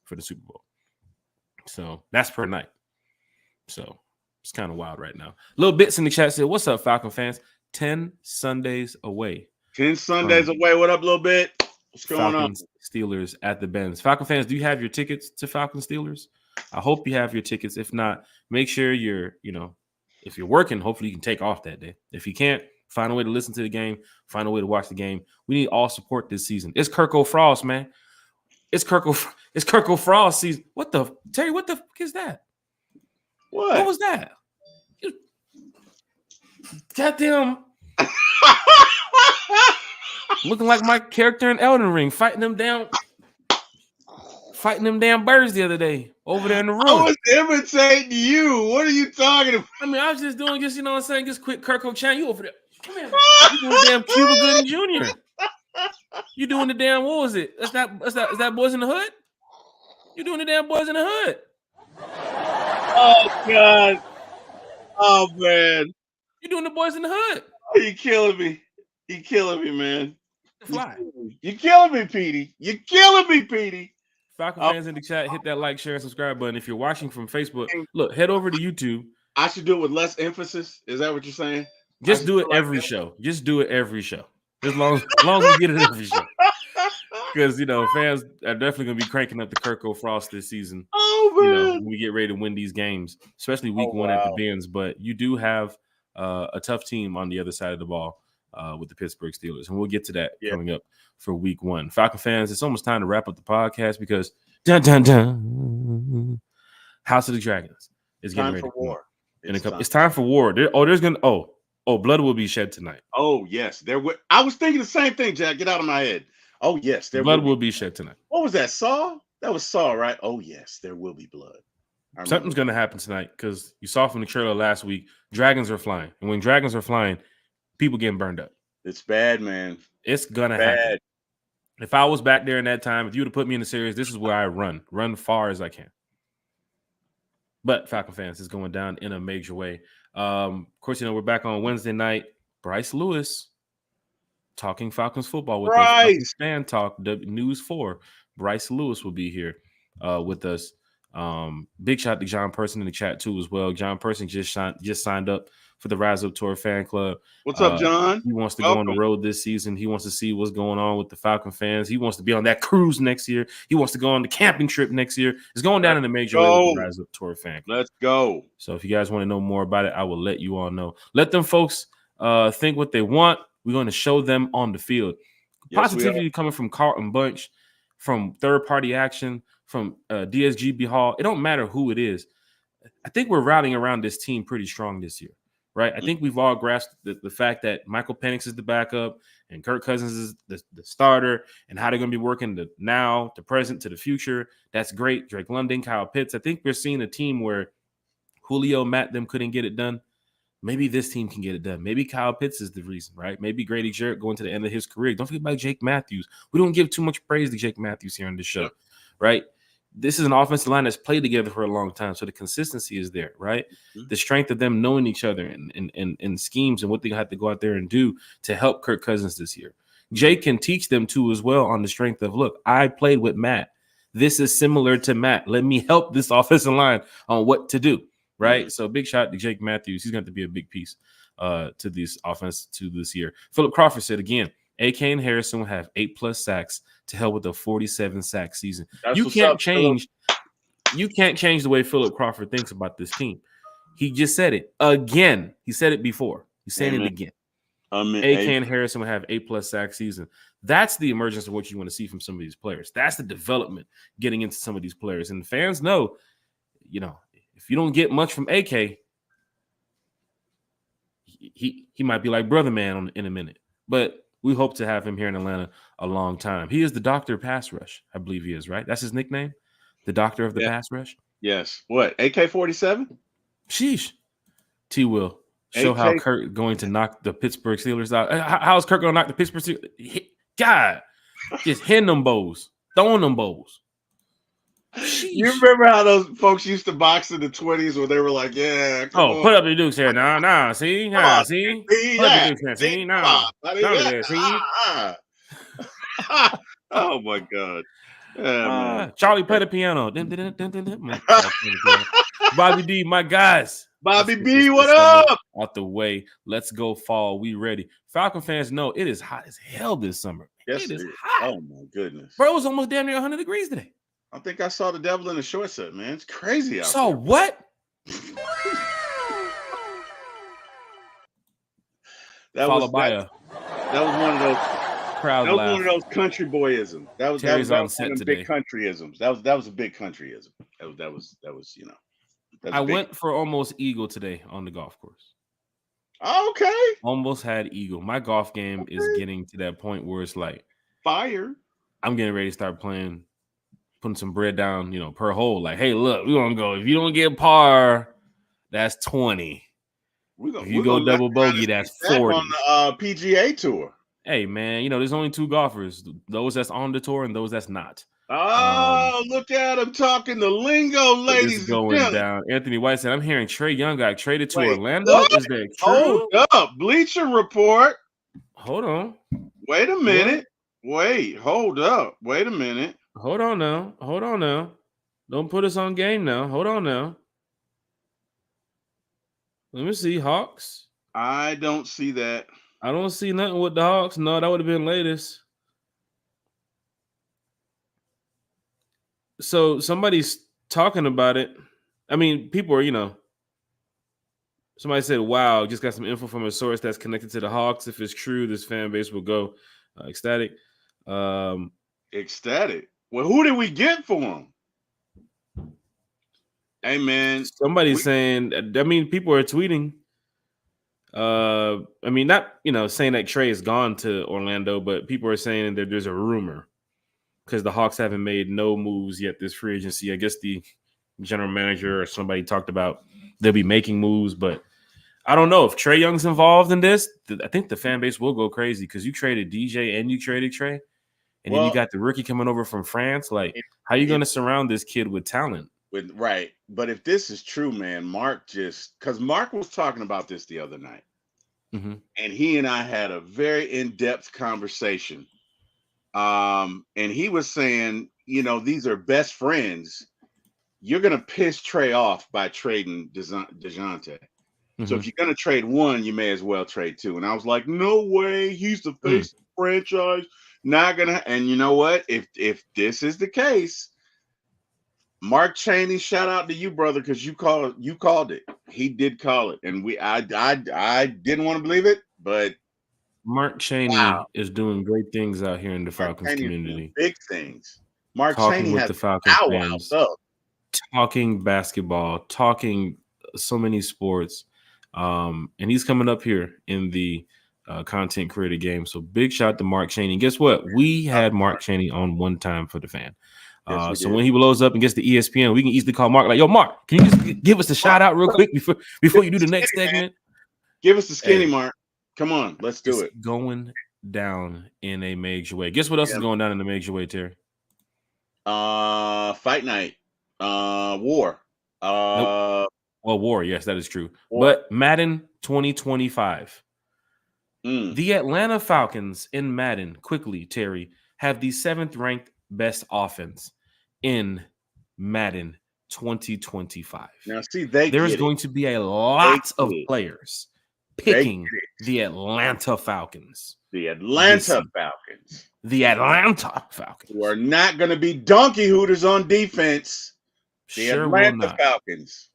for the Super Bowl. So that's per night. So it's kind of wild right now. Little Bits in the chat said, what's up, Falcon fans? 10 Sundays away. 10 Sundays away. What up, Little Bit? What's going Falcons, on? Steelers at the Benz. Falcon fans, do you have your tickets to Falcon Steelers? I hope you have your tickets. If not, make sure if you're working, hopefully you can take off that day. If you can't, find a way to listen to the game, find a way to watch the game. We need all support this season. It's Kirko Frost, man. It's Kirko Frost season. Terry, what the fuck is that? What was that? You Goddamn. Looking like my character in Elden Ring, fighting them damn birds the other day over there in the room. I was imitating you. What are you talking about? I mean, I was just doing just, you know what I'm saying, just quick Kirk O'Chan. You over there. Come here. You doing damn Cuba Gooding Jr. You doing the damn, what was it? Is that Boys in the Hood? You doing the damn Boys in the Hood. Oh, God. Oh, man. You doing the Boys in the Hood. Oh, you killing me. You killing me, man. Fly. You're killing me, Petey. You're killing me, Petey. Falcon fans in the chat, hit that like, share, and subscribe button. If you're watching from Facebook, look, head over to YouTube. I should do it with less emphasis. Is that what you're saying? Just do it every show. Just do it every show. As long as we get it every show. Because, you know, fans are definitely going to be cranking up the Kirko Frost this season. Oh, man. You know, when we get ready to win these games, especially week one at the Benz. But you do have a tough team on the other side of the ball with the Pittsburgh Steelers. And we'll get to that coming up for week one. Falcon fans, it's almost time to wrap up the podcast because House of the Dragons is getting ready for war. It's time for war. Blood will be shed tonight. Oh, yes. I was thinking the same thing, Jack. Get out of my head. Oh, yes. Blood will be shed tonight. What was that, Saw? That was Saw, right? Oh, yes. There will be blood. Something's going to happen tonight because you saw from the trailer last week, dragons are flying. And when dragons are flying, people getting burned up. It's bad, man. It's going to happen. If I was back there in that time, if you would have put me in the series, this is where I run far as I can. But Falcon fans, is going down in a major way. Of course, you know, we're back on Wednesday night. Bryce Lewis talking Falcons football with us. Fan Talk, News 4. Bryce Lewis will be here with us. Big shout out to John Person in the chat too as well. John Person just signed up for the Rise Up Tour fan club. What's up, John? He wants to go on the road this season. He wants to see what's going on with the Falcon fans. He wants to be on that cruise next year. He wants to go on the camping trip next year. It's going down in the major way with the Rise Up Tour fan club. Let's go. So if you guys want to know more about it, I will let you all know. Let them folks think what they want. We're going to show them on the field. Positivity coming from Carlton Bunch, from Third Party Action, from DSGB Hall. It don't matter who it is. I think we're rallying around this team pretty strong this year, right? I think we've all grasped the fact that Michael Penix is the backup and Kirk Cousins is the starter, and how they're going to be working the now, the present, to the future. That's great. Drake London, Kyle Pitts. I think we're seeing a team where Julio, Matt, them couldn't get it done. Maybe this team can get it done. Maybe Kyle Pitts is the reason, right? Maybe Grady Jarrett going to the end of his career. Don't forget about Jake Matthews. We don't give too much praise to Jake Matthews here on this show, right? This is an offensive line that's played together for a long time, so the consistency is there, right? Mm-hmm. The strength of them knowing each other and schemes and what they have to go out there and do to help Kirk Cousins this year. Jake can teach them too as well on the strength of, look, I played with Matt. This is similar to Matt. Let me help this offensive line on what to do. Right. Mm-hmm. So big shout out to Jake Matthews. He's going to be a big piece to this offense to this year. Philip Crawford said again, AK and Harrison will have 8+ sacks to help with a 47 sack season. You can't change the way Philip Crawford thinks about this team. He just said it again. He said it before. He's saying it again. AK and Harrison will have 8+ sack season. That's the emergence of what you want to see from some of these players. That's the development getting into some of these players. And the fans know, you know, if you don't get much from AK, he might be like Brother Man in a minute. But we hope to have him here in Atlanta a long time. He is the Doctor of Pass Rush. I believe he is, right? That's his nickname? The Doctor of the Pass Rush? Yes. What, AK-47? Sheesh. T-Will. Show how Kirk going to knock the Pittsburgh Steelers out. How's Kirk going to knock the Pittsburgh Steelers? God. Just hitting them bows. Throwing them bows. Sheesh. You remember how those folks used to box in the 20s where they were like, yeah, come on. Put up your dukes here. Nah, see? See? Put up your dukes here. See? Nah. Oh, my God. Charlie, play the piano. Bobby D, my guys. Bobby B, what up? Out the way. Let's go fall. We ready. Falcon fans know it is hot as hell this summer. Yes, it is hot. Oh, my goodness. Bro, it was almost damn near 100 degrees today. I think I saw the devil in the short set, man. It's crazy out there. What? That was one of those crowd. That was one of those country boyisms. That was one of the big countryisms. That was a big countryism. That was you know. I went for almost eagle today on the golf course. Okay. Almost had eagle. My golf game is Okay. getting to that point where it's like Fire. I'm getting ready to start playing, putting some bread down, per hole. Like, hey, look, we're gonna go. If you don't get par, that's 20. If you We're go gonna mess double around and bogey, see that's Zach on 40. the PGA tour. Hey, man, there's only two golfers: those that's on the tour and those that's not. Oh, look at him talking the lingo, But it's ladies and going gentlemen. down. Anthony White said, "I'm hearing Trey Young got traded to Wait, Orlando. what? Is that Hold true? up. Bleacher Report. Hold on. Wait a What? minute. Wait, hold up. Wait a minute. Hold on now. Hold on now. Don't put us on game now. Hold on now. Let me see Hawks. I don't see that. I don't see nothing with the Hawks. No, that would have been latest. So somebody's talking about it. I mean, people are, somebody said, wow, just got some info from a source that's connected to the Hawks. If it's true, this fan base will go ecstatic. Ecstatic. Well, who did we get for him? Hey, man. Somebody's saying, I mean, people are tweeting. I mean, not, saying that Trey is gone to Orlando, but people are saying that there's a rumor because the Hawks haven't made no moves yet this free agency. I guess the general manager or somebody talked about they'll be making moves, but I don't know if Trey Young's involved in this. I think the fan base will go crazy because you traded DJ and you traded Trey, and then you got the rookie coming over from France. Like, how are you going to surround this kid with talent? Right. But if this is true, man, because Mark was talking about this the other night, and he and I had a very in-depth conversation. And he was saying, these are best friends. You're going to piss Trey off by trading DeJounte. So if you're going to trade one, you may as well trade two. And I was like, no way. He's the face of the franchise. Not going to. And you know what? If this is the case, Mark Chaney, shout out to you, brother, because you called it. He did call it. And I didn't want to believe it, but Mark Chaney is doing great things out here in the Falcons community. Big things. Mark talking Chaney with has the Falcons fans, up. talking basketball, talking so many sports. And he's coming up here in the content creator game. So big shout to Mark Chaney. Guess what? We had Mark Chaney on one time for the fan. So when he blows up and gets to ESPN, we can easily call Mark like, yo, Mark, can you just give us a shout out real quick before you do the next segment? Give us the skinny, Mark. Come on, let's do it. Going down in a major way. Guess what else is going down in a major way, Terry? Fight night. War. Nope. Well, War, yes, that is true. But Madden 2025. The Atlanta Falcons in Madden, quickly, Terry, have the 7th ranked best offense in Madden 2025. Now, see, there is going to be a lot of players picking the Atlanta Falcons. The Atlanta Falcons. The Atlanta Falcons. Who are not going to be donkey hooters on defense. The Atlanta Falcons.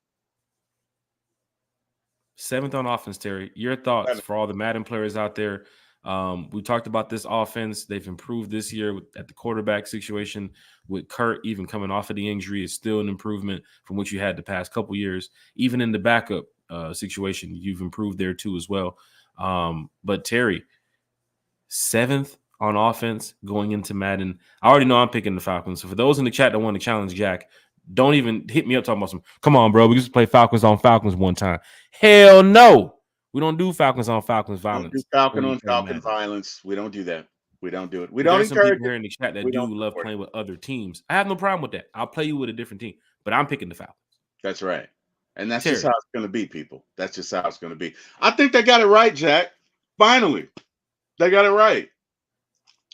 7th on offense, Terry. Your thoughts for all the Madden players out there. We talked about this offense. They've improved this year at the quarterback situation with Kurt even coming off of the injury. It's still an improvement from what you had the past couple years. Even in the backup situation, you've improved there too as well. But Terry, 7th on offense going into Madden. I already know I'm picking the Falcons. So for those in the chat that want to challenge Jack, don't even hit me up talking about some, come on, bro, we used to play Falcons on Falcons one time. Hell no. We don't do Falcons on Falcons violence. We don't do Falcon on Falcon violence. We don't do that. We don't do it. We don't encourage. Some people here in the chat that do love playing with other teams. I have no problem with that. I'll play you with a different team, but I'm picking the Falcons. That's right. And that's just how it's going to be, people. That's just how it's going to be. I think they got it right, Jack. Finally, they got it right.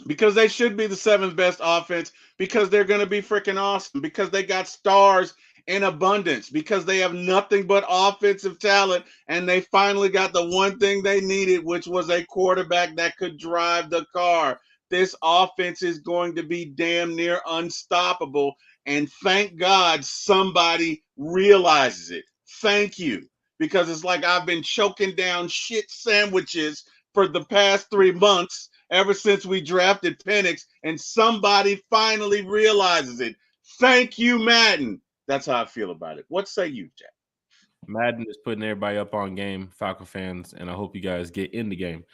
Because they should be the 7th best offense, because they're going to be freaking awesome, because they got stars in abundance, because they have nothing but offensive talent, and they finally got the one thing they needed, which was a quarterback that could drive the car. This offense is going to be damn near unstoppable, and thank God somebody realizes it. Thank you, because it's like I've been choking down shit sandwiches for the past 3 months ever since we drafted Penix, and somebody finally realizes it. Thank you, Madden. That's how I feel about it. What say you, Jack? Madden is putting everybody up on game, Falcon fans, and I hope you guys get in the game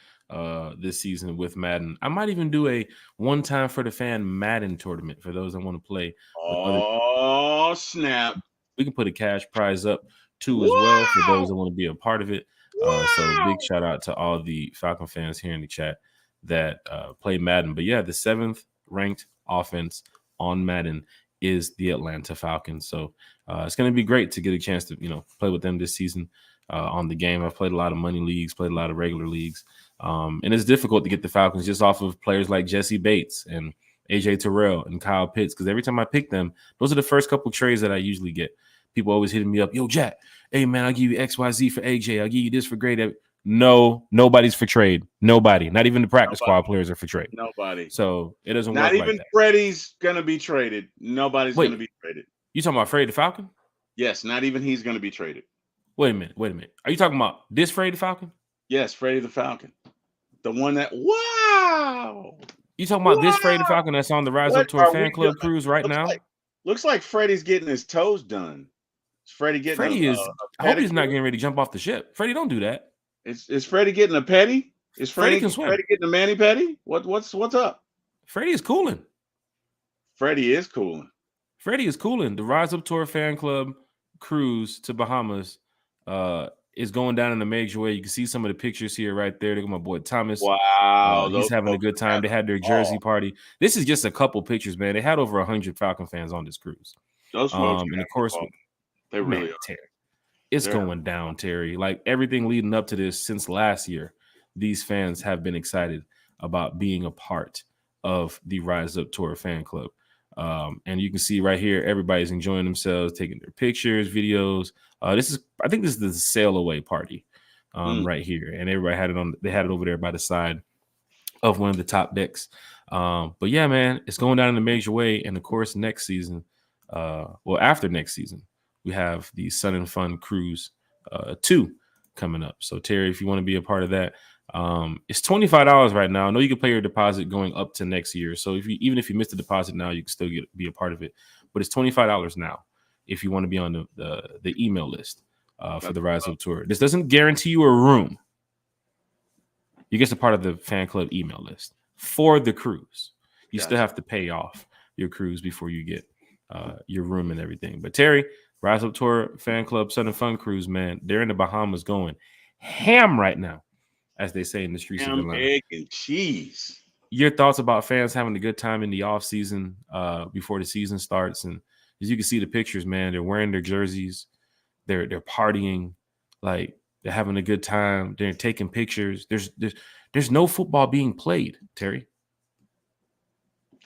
this season with Madden. I might even do a one-time for the fan Madden tournament for those that want to play with other. Oh, snap. We can put a cash prize up too as well for Wow. those that want to be a part of it. So big shout out to all the Falcon fans here in the chat that play Madden. But yeah, the 7th ranked offense on Madden is the Atlanta Falcons. So it's going to be great to get a chance to play with them this season on the game. I've played a lot of money leagues, played a lot of regular leagues, and it's difficult to get the Falcons just off of players like Jesse Bates and AJ Terrell and Kyle Pitts, because every time I pick them, those are the first couple trades that I usually get. People always hitting me up, yo, Jack, hey, man, I'll give you XYZ for AJ. I'll give you this for grade. No, nobody's for trade. Nobody. Not even the practice squad players are for trade. Nobody. So it doesn't work like that. Not even Freddie's going to be traded. Nobody's going to be traded. You talking about Freddie the Falcon? Yes, not even he's going to be traded. Wait a minute. Are you talking about this Freddie the Falcon? Yes, Freddie the Falcon. The one that, wow. You talking about this Freddie the Falcon that's on the Rise Up Tour fan club cruise right now? Looks like Freddie's getting his toes done. Is Freddie getting I hope he's not getting ready to jump off the ship. Freddie, don't do that. Is Freddie getting a petty? Is Freddie getting a mani petty? What's up? Freddie is cooling. Freddie is cooling. Freddie is cooling. The Rise Up Tour fan club cruise to Bahamas is going down in a major way. You can see some of the pictures here right there. Look at my boy Thomas. Wow. He's having a good time. They had their jersey party. This is just a couple pictures, man. They had over 100 Falcon fans on this cruise. Those folks, and of course, they really are. Terry, it's going down, Terry. Like everything leading up to this since last year, these fans have been excited about being a part of the Rise Up Tour fan club. And you can see right here, everybody's enjoying themselves, taking their pictures, videos. I think this is the sail away party right here. And everybody they had it over there by the side of one of the top decks. But yeah, man, it's going down in a major way. And of course, next season, after next season, we have the Sun and Fun Cruise 2 coming up. So Terry, if you want to be a part of that, it's $25 right now. I know you can pay your deposit going up to next year. So even if you missed the deposit now, you can still be a part of it. But it's $25 now if you want to be on the email list for the Rise Up Tour. This doesn't guarantee you a room. You get a part of the fan club email list for the cruise. You still have to pay off your cruise before you get your room and everything. But Terry, Rise Up Tour fan club Sun and Fun Cruise, man, they're in the Bahamas going ham right now, as they say in the streets of Atlanta. Egg and cheese. Your thoughts about fans having a good time in the off season before the season starts? And as you can see the pictures, man, they're wearing their jerseys, they're partying, like they're having a good time. They're taking pictures. There's no football being played, Terry.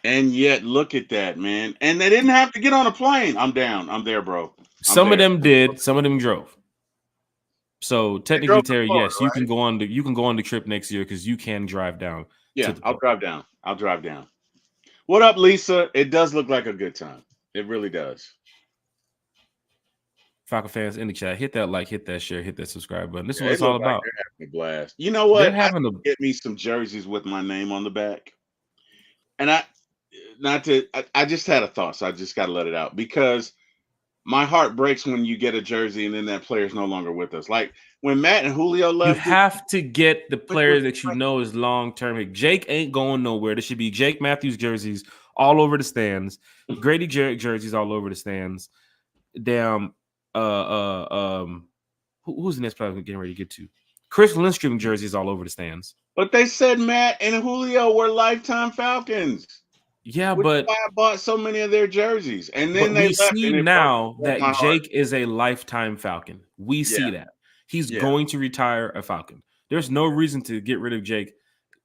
And yet, look at that, man. And they didn't have to get on a plane. I'm down. I'm there, bro. Some of them did. Some of them drove. So technically, Terry, yes, you can go on the trip next year because you can drive down. Yeah, I'll drive down. What up, Lisa? It does look like a good time. It really does. Falcon fans in the chat, hit that like, hit that share, hit that subscribe button. This is what it's all about. They're having a blast. You know what? Get me some jerseys with my name on the back. And I just had a thought, so I just got to let it out, because my heart breaks when you get a jersey and then that player's no longer with us. Like when Matt and Julio left. You have to get the player that you know is long-term. Jake ain't going nowhere. There should be Jake Matthews jerseys all over the stands. Grady Jarrett jerseys all over the stands. Damn. Who's the next player we're getting ready to get to? Chris Lindstrom jerseys all over the stands. But they said Matt and Julio were lifetime Falcons. Yeah, but I bought so many of their jerseys, and then we see now that Jake is a lifetime Falcon. We see that he's going to retire a Falcon. There's no reason to get rid of Jake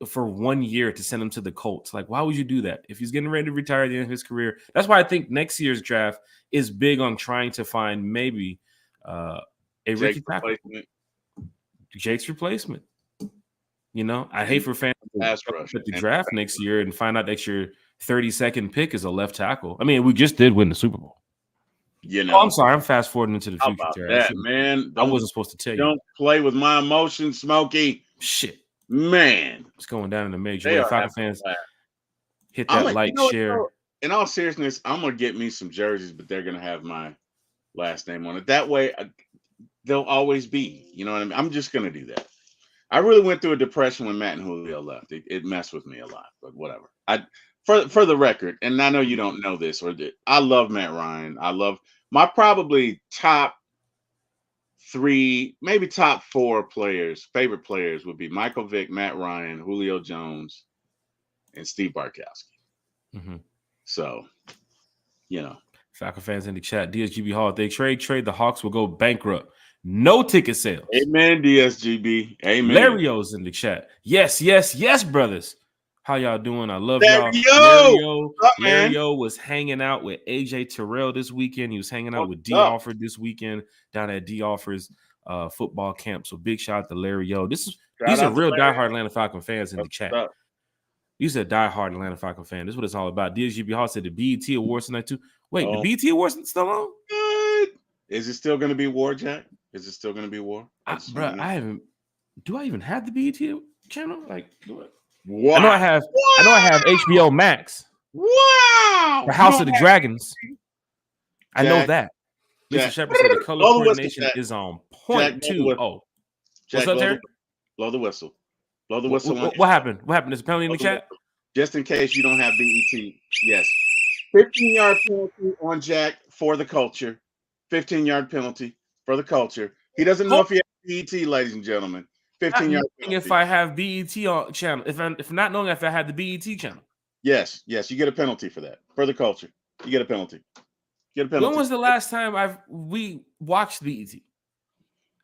for 1 year to send him to the Colts. Like, why would you do that if he's getting ready to retire at the end of his career? That's why I think next year's draft is big on trying to find maybe a rookie tackle. Jake's replacement. You know, I hate for fans to put the draft next year and find out that your 32nd pick is a left tackle. I mean, we just did win the Super Bowl. You know, I'm sorry, I'm fast forwarding into the future. That, man, I wasn't supposed to tell you. Don't play with my emotions, Smokey. Shit, man, it's going down in the major way. Falcon fans, hit that share. In all seriousness, I'm gonna get me some jerseys, but they're gonna have my last name on it. That way, they'll always be. You know what I mean? I'm just gonna do that. I really went through a depression when Matt and Julio left. It messed with me a lot, but whatever. For the record, and I know you don't know this, I love Matt Ryan. I love my probably top 3, maybe top 4 favorite players would be Michael Vick, Matt Ryan, Julio Jones, and Steve Bartkowski. Mm-hmm. So, Falcon fans in the chat, DSGB Hall, if they trade, the Hawks will go bankrupt. No ticket sales. Amen, DSGB. Amen. Lario's in the chat. Yes, brothers. How y'all doing? I love y'all. Lario was hanging out with AJ Terrell this weekend. He was hanging out with D. Alford this weekend down at D. Alford's football camp. So big shout out to Lario. These are real diehard Atlanta Falcon fans in the chat. You said diehard Atlanta Falcon fan. This is what it's all about. DSGB Hall said the BET Awards tonight too. Wait, the BET Awards still on? Good. Is it still going to be war, Jack? Is it still going to be war? Bro, I haven't. Do I even have the BET channel? Like, wow. I know I have HBO Max. Wow. The House of the Dragons. I know that. Mr. Shepard said the color coordination is on point too. Oh, Jack, what's up, Terry? Blow the whistle. Blow the whistle. What happened? What happened? Is a penalty in the chat? Just in case you don't have BET. Yes. 15-yard penalty on Jack for the culture. 15-yard penalty for the culture. He doesn't know if he has BET, ladies and gentlemen. 15-yard penalty. If I have BET on channel, if not knowing if I had the BET channel. Yes, you get a penalty for that. For the culture. You get a penalty. When was the last time we watched BET?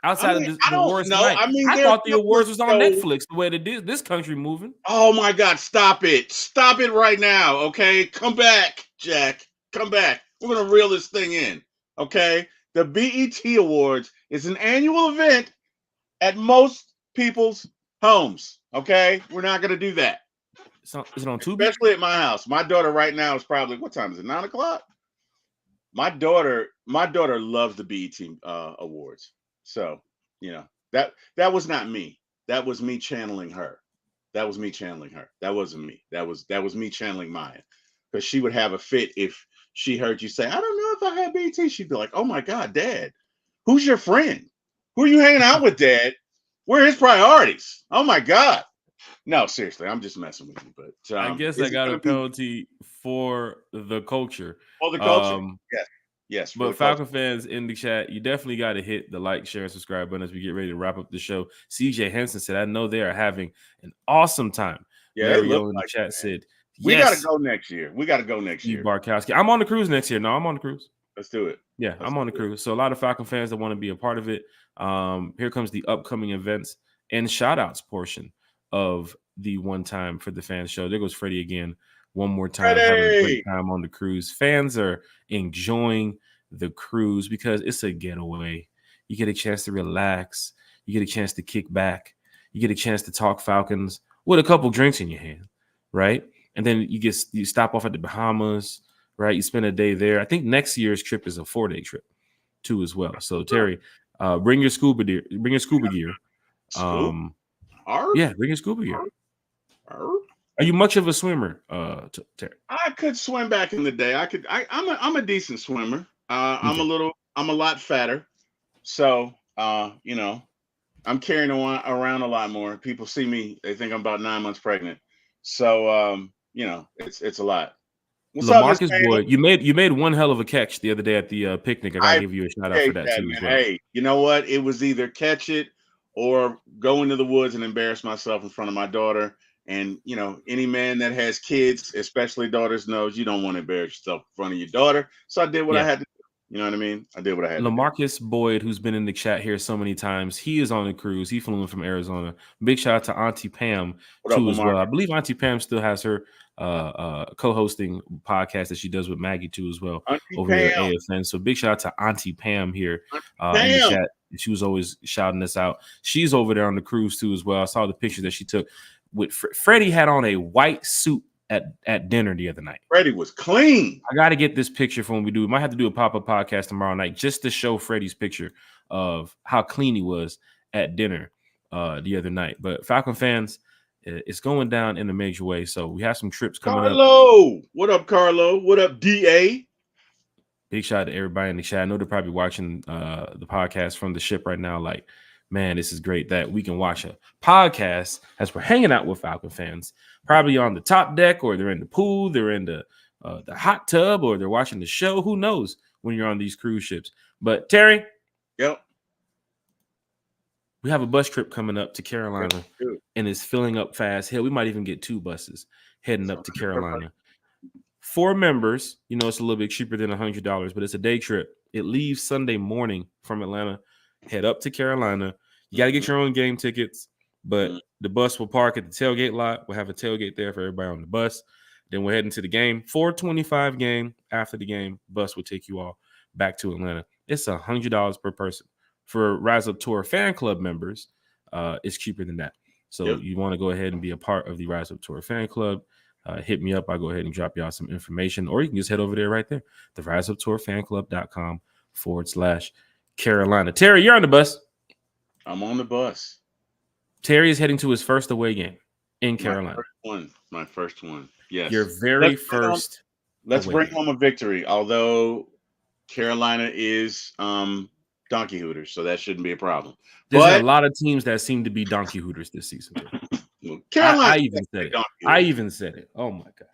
Outside of the awards tonight. I thought the awards was on Netflix the way that this country moving. Oh my God, stop it. Stop it right now, okay? Come back, Jack. Come back. We're going to reel this thing in, okay? The BET Awards is an annual event at most people's homes, okay? We're not going to do that. So, is it on Tubi? Especially at my house. My daughter right now is probably, what time is it, 9 o'clock? My daughter loves the BET Awards. So, that was not me. That was me channeling her. That wasn't me. That was me channeling Maya. Because she would have a fit if she heard you say, I don't know if I had BET. She'd be like, oh my God, Dad, who's your friend? Who are you hanging out with, Dad? Where are his priorities? Oh my God. No, seriously, I'm just messing with you. But I guess I got a penalty for the culture. For the culture? Yes. But Falcon fans in the chat, you definitely got to hit the like, share, and subscribe button as we get ready to wrap up the show. CJ Henson said, I know they are having an awesome time. Yeah, Mario in the chat said, we got to go next year. Bartkowski. I'm on the cruise next year. No, I'm on the cruise. Let's do it. Yeah, I'm on the cruise. So a lot of Falcon fans that want to be a part of it. Here comes the upcoming events and shout outs portion of the One Time for the Fans show. There goes Freddie again. One more time, having a great time on the cruise. Fans are enjoying the cruise because it's a getaway. You get a chance to relax. You get a chance to kick back. You get a chance to talk Falcons with a couple drinks in your hand, right? And then you stop off at the Bahamas, right? You spend a day there. I think next year's trip is a 4-day trip too as well. So Terry, bring your scuba gear. Yeah, bring your scuba gear. Are you much of a swimmer, Terry? I could swim back in the day. I'm a decent swimmer. I'm a lot fatter. So, I'm carrying around a lot more. People see me, they think I'm about 9 months pregnant. So, it's a lot. What's LaMarcus up, Boyd, you made one hell of a catch the other day at the picnic. I gotta give you a shout out for that too. As well. Hey, you know what? It was either catch it or go into the woods and embarrass myself in front of my daughter. And, any man that has kids, especially daughters, knows you don't want to embarrass yourself in front of your daughter. So I did what I had to do. You know what I mean? I did what I had to do. LaMarcus Boyd, who's been in the chat here so many times, he is on the cruise. He flew in from Arizona. Big shout out to Auntie Pam too as well. I believe Auntie Pam still has her co-hosting podcast that she does with Maggie too as well over there at AFN. So big shout out to Auntie Pam here in the chat. She was always shouting us out. She's over there on the cruise too as well. I saw the picture that she took. With Freddie had on a white suit at dinner the other night. Freddie was clean. I got to get this picture for when we do. We might have to do a pop-up podcast tomorrow night just to show Freddie's picture of how clean he was at dinner the other night. But Falcon fans, it's going down in a major way. So we have some trips coming up. Carlo, what up, Carlo? What up, DA? Big shout out to everybody in the chat. I know they're probably watching the podcast from the ship right now. Like, man, this is great that we can watch a podcast as we're hanging out with Falcon fans, probably on the top deck, or they're in the pool, they're in the hot tub, or they're watching the show. Who knows when you're on these cruise ships? But Terry, Yep. we have a bus trip coming up to Carolina, and it's filling up fast. Hell, we might even get 2 buses heading up to Carolina. 4 members, you know, it's a little bit cheaper than $100, but it's a day trip. It leaves Sunday morning from Atlanta, head up to Carolina. You got to get your own game tickets, but the bus will park at the tailgate lot. We'll have a tailgate there for everybody on the bus. Then we're heading to the game. 4:25 game. After the game, bus will take you all back to Atlanta. It's $100 per person. For Rise Up Tour fan club members, it's cheaper than that. So you want to go ahead and be a part of the Rise Up Tour fan club, hit me up. I'll go ahead and drop y'all some information, or you can just head over there right there, the riseuptourfanclub.com/Carolina. Terry, you're on the bus. I'm on the bus. Terry is heading to his first away game in Carolina. My first one. Yes. Your very first. Let's bring home a victory, although Carolina is donkey hooters, so that shouldn't be a problem. There's a lot of teams that seem to be donkey hooters this season. Well, Carolina, I even said it. I even said it. Oh my God.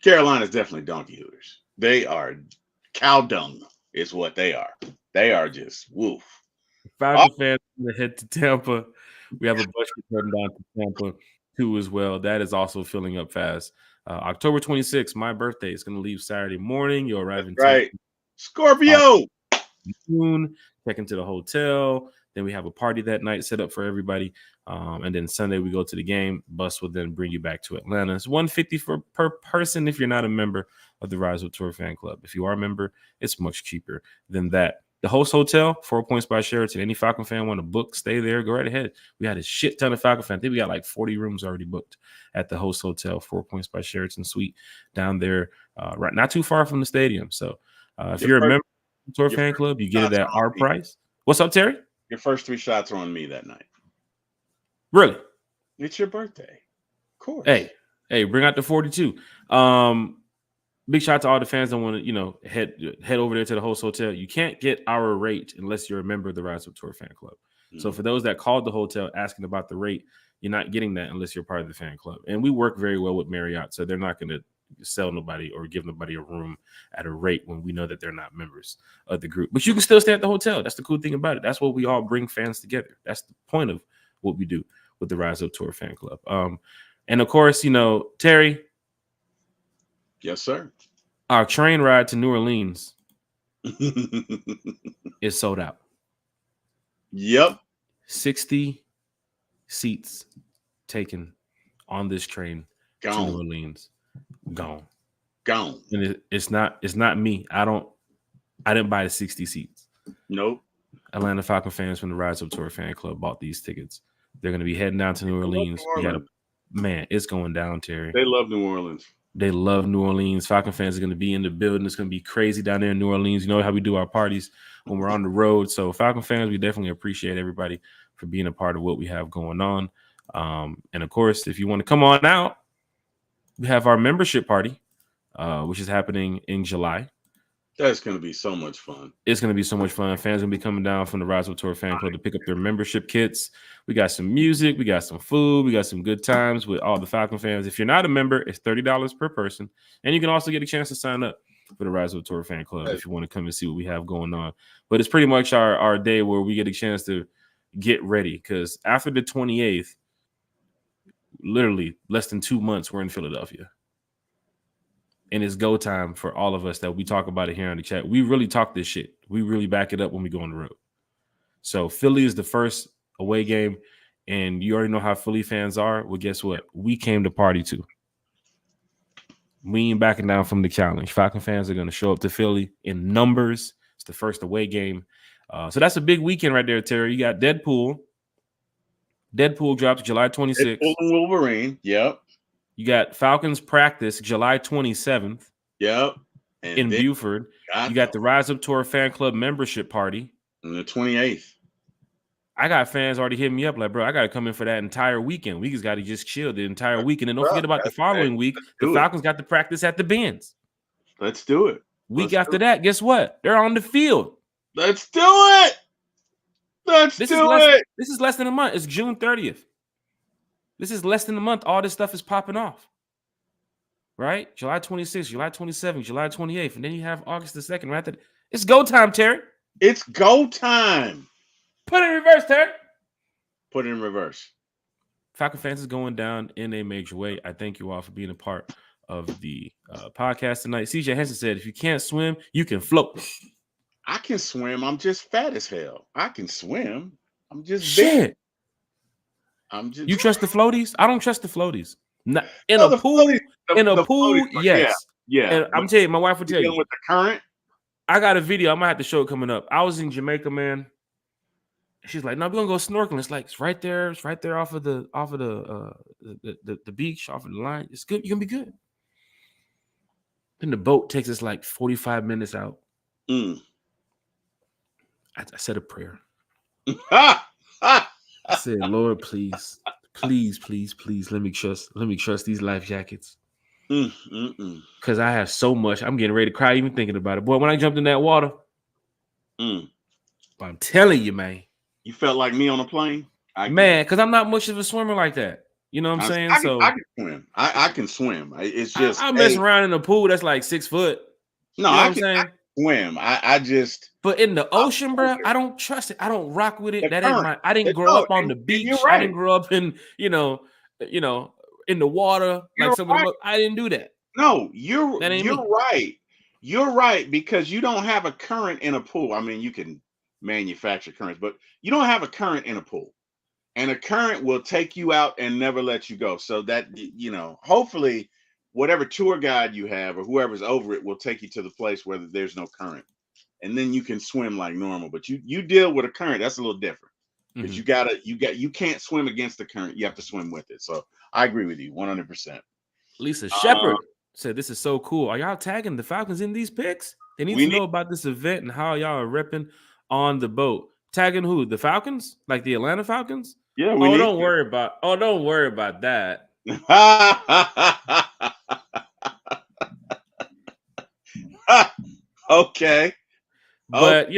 Carolina's definitely donkey hooters. They are cow dung, is what they are. They are just woof. Falcon fans head to Tampa. We have a bunch heading down to Tampa too as well. That is also filling up fast. October 26th, my birthday, is going to leave Saturday morning. You'll arrive in right. Scorpio. June, check into the hotel. Then we have a party that night set up for everybody. And then Sunday we go to the game. Bus will then bring you back to Atlanta. It's $150 per person if you're not a member of the Rise Up Tour fan club. If you are a member, it's much cheaper than that. The host hotel, 4 Points by Sheraton. Any Falcon fan want to book, stay there, go right ahead. We had a shit ton of Falcon fans. I think we got like 40 rooms already booked at the host hotel, 4 Points by Sheraton suite down there, right not too far from the stadium. So if you're a member of the Tour fan club, you get it at our price. What's up, Terry? Your first 3 shots are on me that night. Really? It's your birthday. Of course. Hey, bring out the 42. Big shout out to all the fans that want to, head over there to the host hotel. You can't get our rate unless you're a member of the Rise Up Tour fan club. Mm-hmm. So for those that called the hotel asking about the rate, you're not getting that unless you're part of the fan club. And we work very well with Marriott, so they're not going to sell nobody or give nobody a room at a rate when we know that they're not members of the group. But you can still stay at the hotel. That's the cool thing about it. That's what we all bring fans together. That's the point of what we do with the Rise Up Tour fan club. And of course, Terry. Yes, sir. Our train ride to New Orleans is sold out. Yep. 60 seats taken on this train to New Orleans. Gone. And it's not me. I didn't buy the 60 seats. Nope. Atlanta Falcon fans from the Rise Up Tour fan club bought these tickets. They're going to be heading down to New Orleans. Man, it's going down, Terry. They love New Orleans. They love New Orleans. Falcon fans are going to be in the building. It's going to be crazy down there in New Orleans. You know how we do our parties when we're on the road. So Falcon fans, we definitely appreciate everybody for being a part of what we have going on. And of course, if you want to come on out, we have our membership party, which is happening in July. That's going to be so much fun. It's going to be so much fun. Fans going to be coming down from the Rise Up Tour fan club to pick up their membership kits. We got some music. We got some food. We got some good times with all the Falcon fans. If you're not a member, it's $30 per person. And you can also get a chance to sign up for the Rise Up Tour fan club if you want to come and see what we have going on. But it's pretty much our day where we get a chance to get ready, because after the 28th, literally less than 2 months, we're in Philadelphia. And it's go time for all of us that we talk about it here in the chat. We really talk this shit. We really back it up when we go on the road. So Philly is the first away game, and you already know how Philly fans are. Well, guess what? We came to party too. We ain't backing down from the challenge. Falcon fans are going to show up to Philly in numbers. It's the first away game. So that's a big weekend right there, Terry. You got Deadpool. Deadpool drops July 26th. Deadpool and Wolverine. Yep. You got Falcons practice July 27th. Yep. And in Buford. You got the Rise Up Tour fan club membership party. On the 28th. I got fans already hitting me up like, bro, I got to come in for that entire weekend. We just got to just chill the entire weekend. And don't forget about the following week. The Falcons got to practice at the Benz. Let's do it. Week after that, guess what? They're on the field. Let's do it. Let's do it. This is less than a month. It's June 30th. This is less than a month. All this stuff is popping off. Right? July 26th, July 27th, July 28th. And then you have August the 2nd. Right after. It's go time, Terry. It's go time. Put it in reverse, Terry. Put it in reverse. Falcon fans is going down in a major way. I thank you all for being a part of the podcast tonight. CJ Henson said, if you can't swim, you can float. I can swim. I'm just fat as hell. I can swim. I'm just shit. big. I'm just. You trust the floaties? I don't trust the floaties. Not, in a pool, yes. Yeah. And I'm telling you, my wife will tell you. With the current? I got a video. I might have to show it coming up. I was in Jamaica, man. She's like, no, we're gonna go snorkeling. It's like it's right there off of the beach, off of the line. It's good. You're gonna be good. Then the boat takes us like 45 minutes out. I said a prayer. I said, Lord, please, let me trust these life jackets. Because I have so much. I'm getting ready to cry even thinking about it. Boy, when I jumped in that water, I'm telling you, man. You felt like me on a plane? Because I'm not much of a swimmer like that. You know what I'm saying? I can swim. I can swim. It's just I mess around in a pool that's like 6 foot. No, you know I can swim. I just. But in the ocean, bro, I don't trust it. I don't rock with it. That ain't my. I didn't grow up on the beach. Right. I didn't grow up in in the water like some of them. I didn't do that. No, you're right. You're right because you don't have a current in a pool. I mean, you can manufacture currents, but you don't have a current in a pool, and a current will take you out and never let you go. So that hopefully, whatever tour guide you have or whoever's over it will take you to the place where there's no current, and then you can swim like normal. But you deal with a current, that's a little different because you can't swim against the current. You have to swim with it. So I agree with you 100%. Lisa Shepard said, "This is so cool. Are y'all tagging the Falcons in these pics? They need to know about this event and how y'all are repping on the boat. Tagging who? The Falcons? Like the Atlanta Falcons? Yeah. Don't worry about that. Okay. But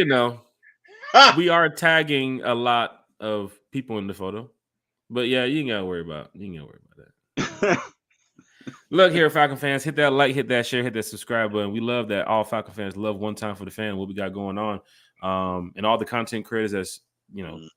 we are tagging a lot of people in the photo. But yeah, you ain't gotta worry about that. Look here, Falcon fans, hit that like, hit that share, hit that subscribe button. We love that all Falcon fans love One Time for the Fan, what we got going on. And all the content creators that's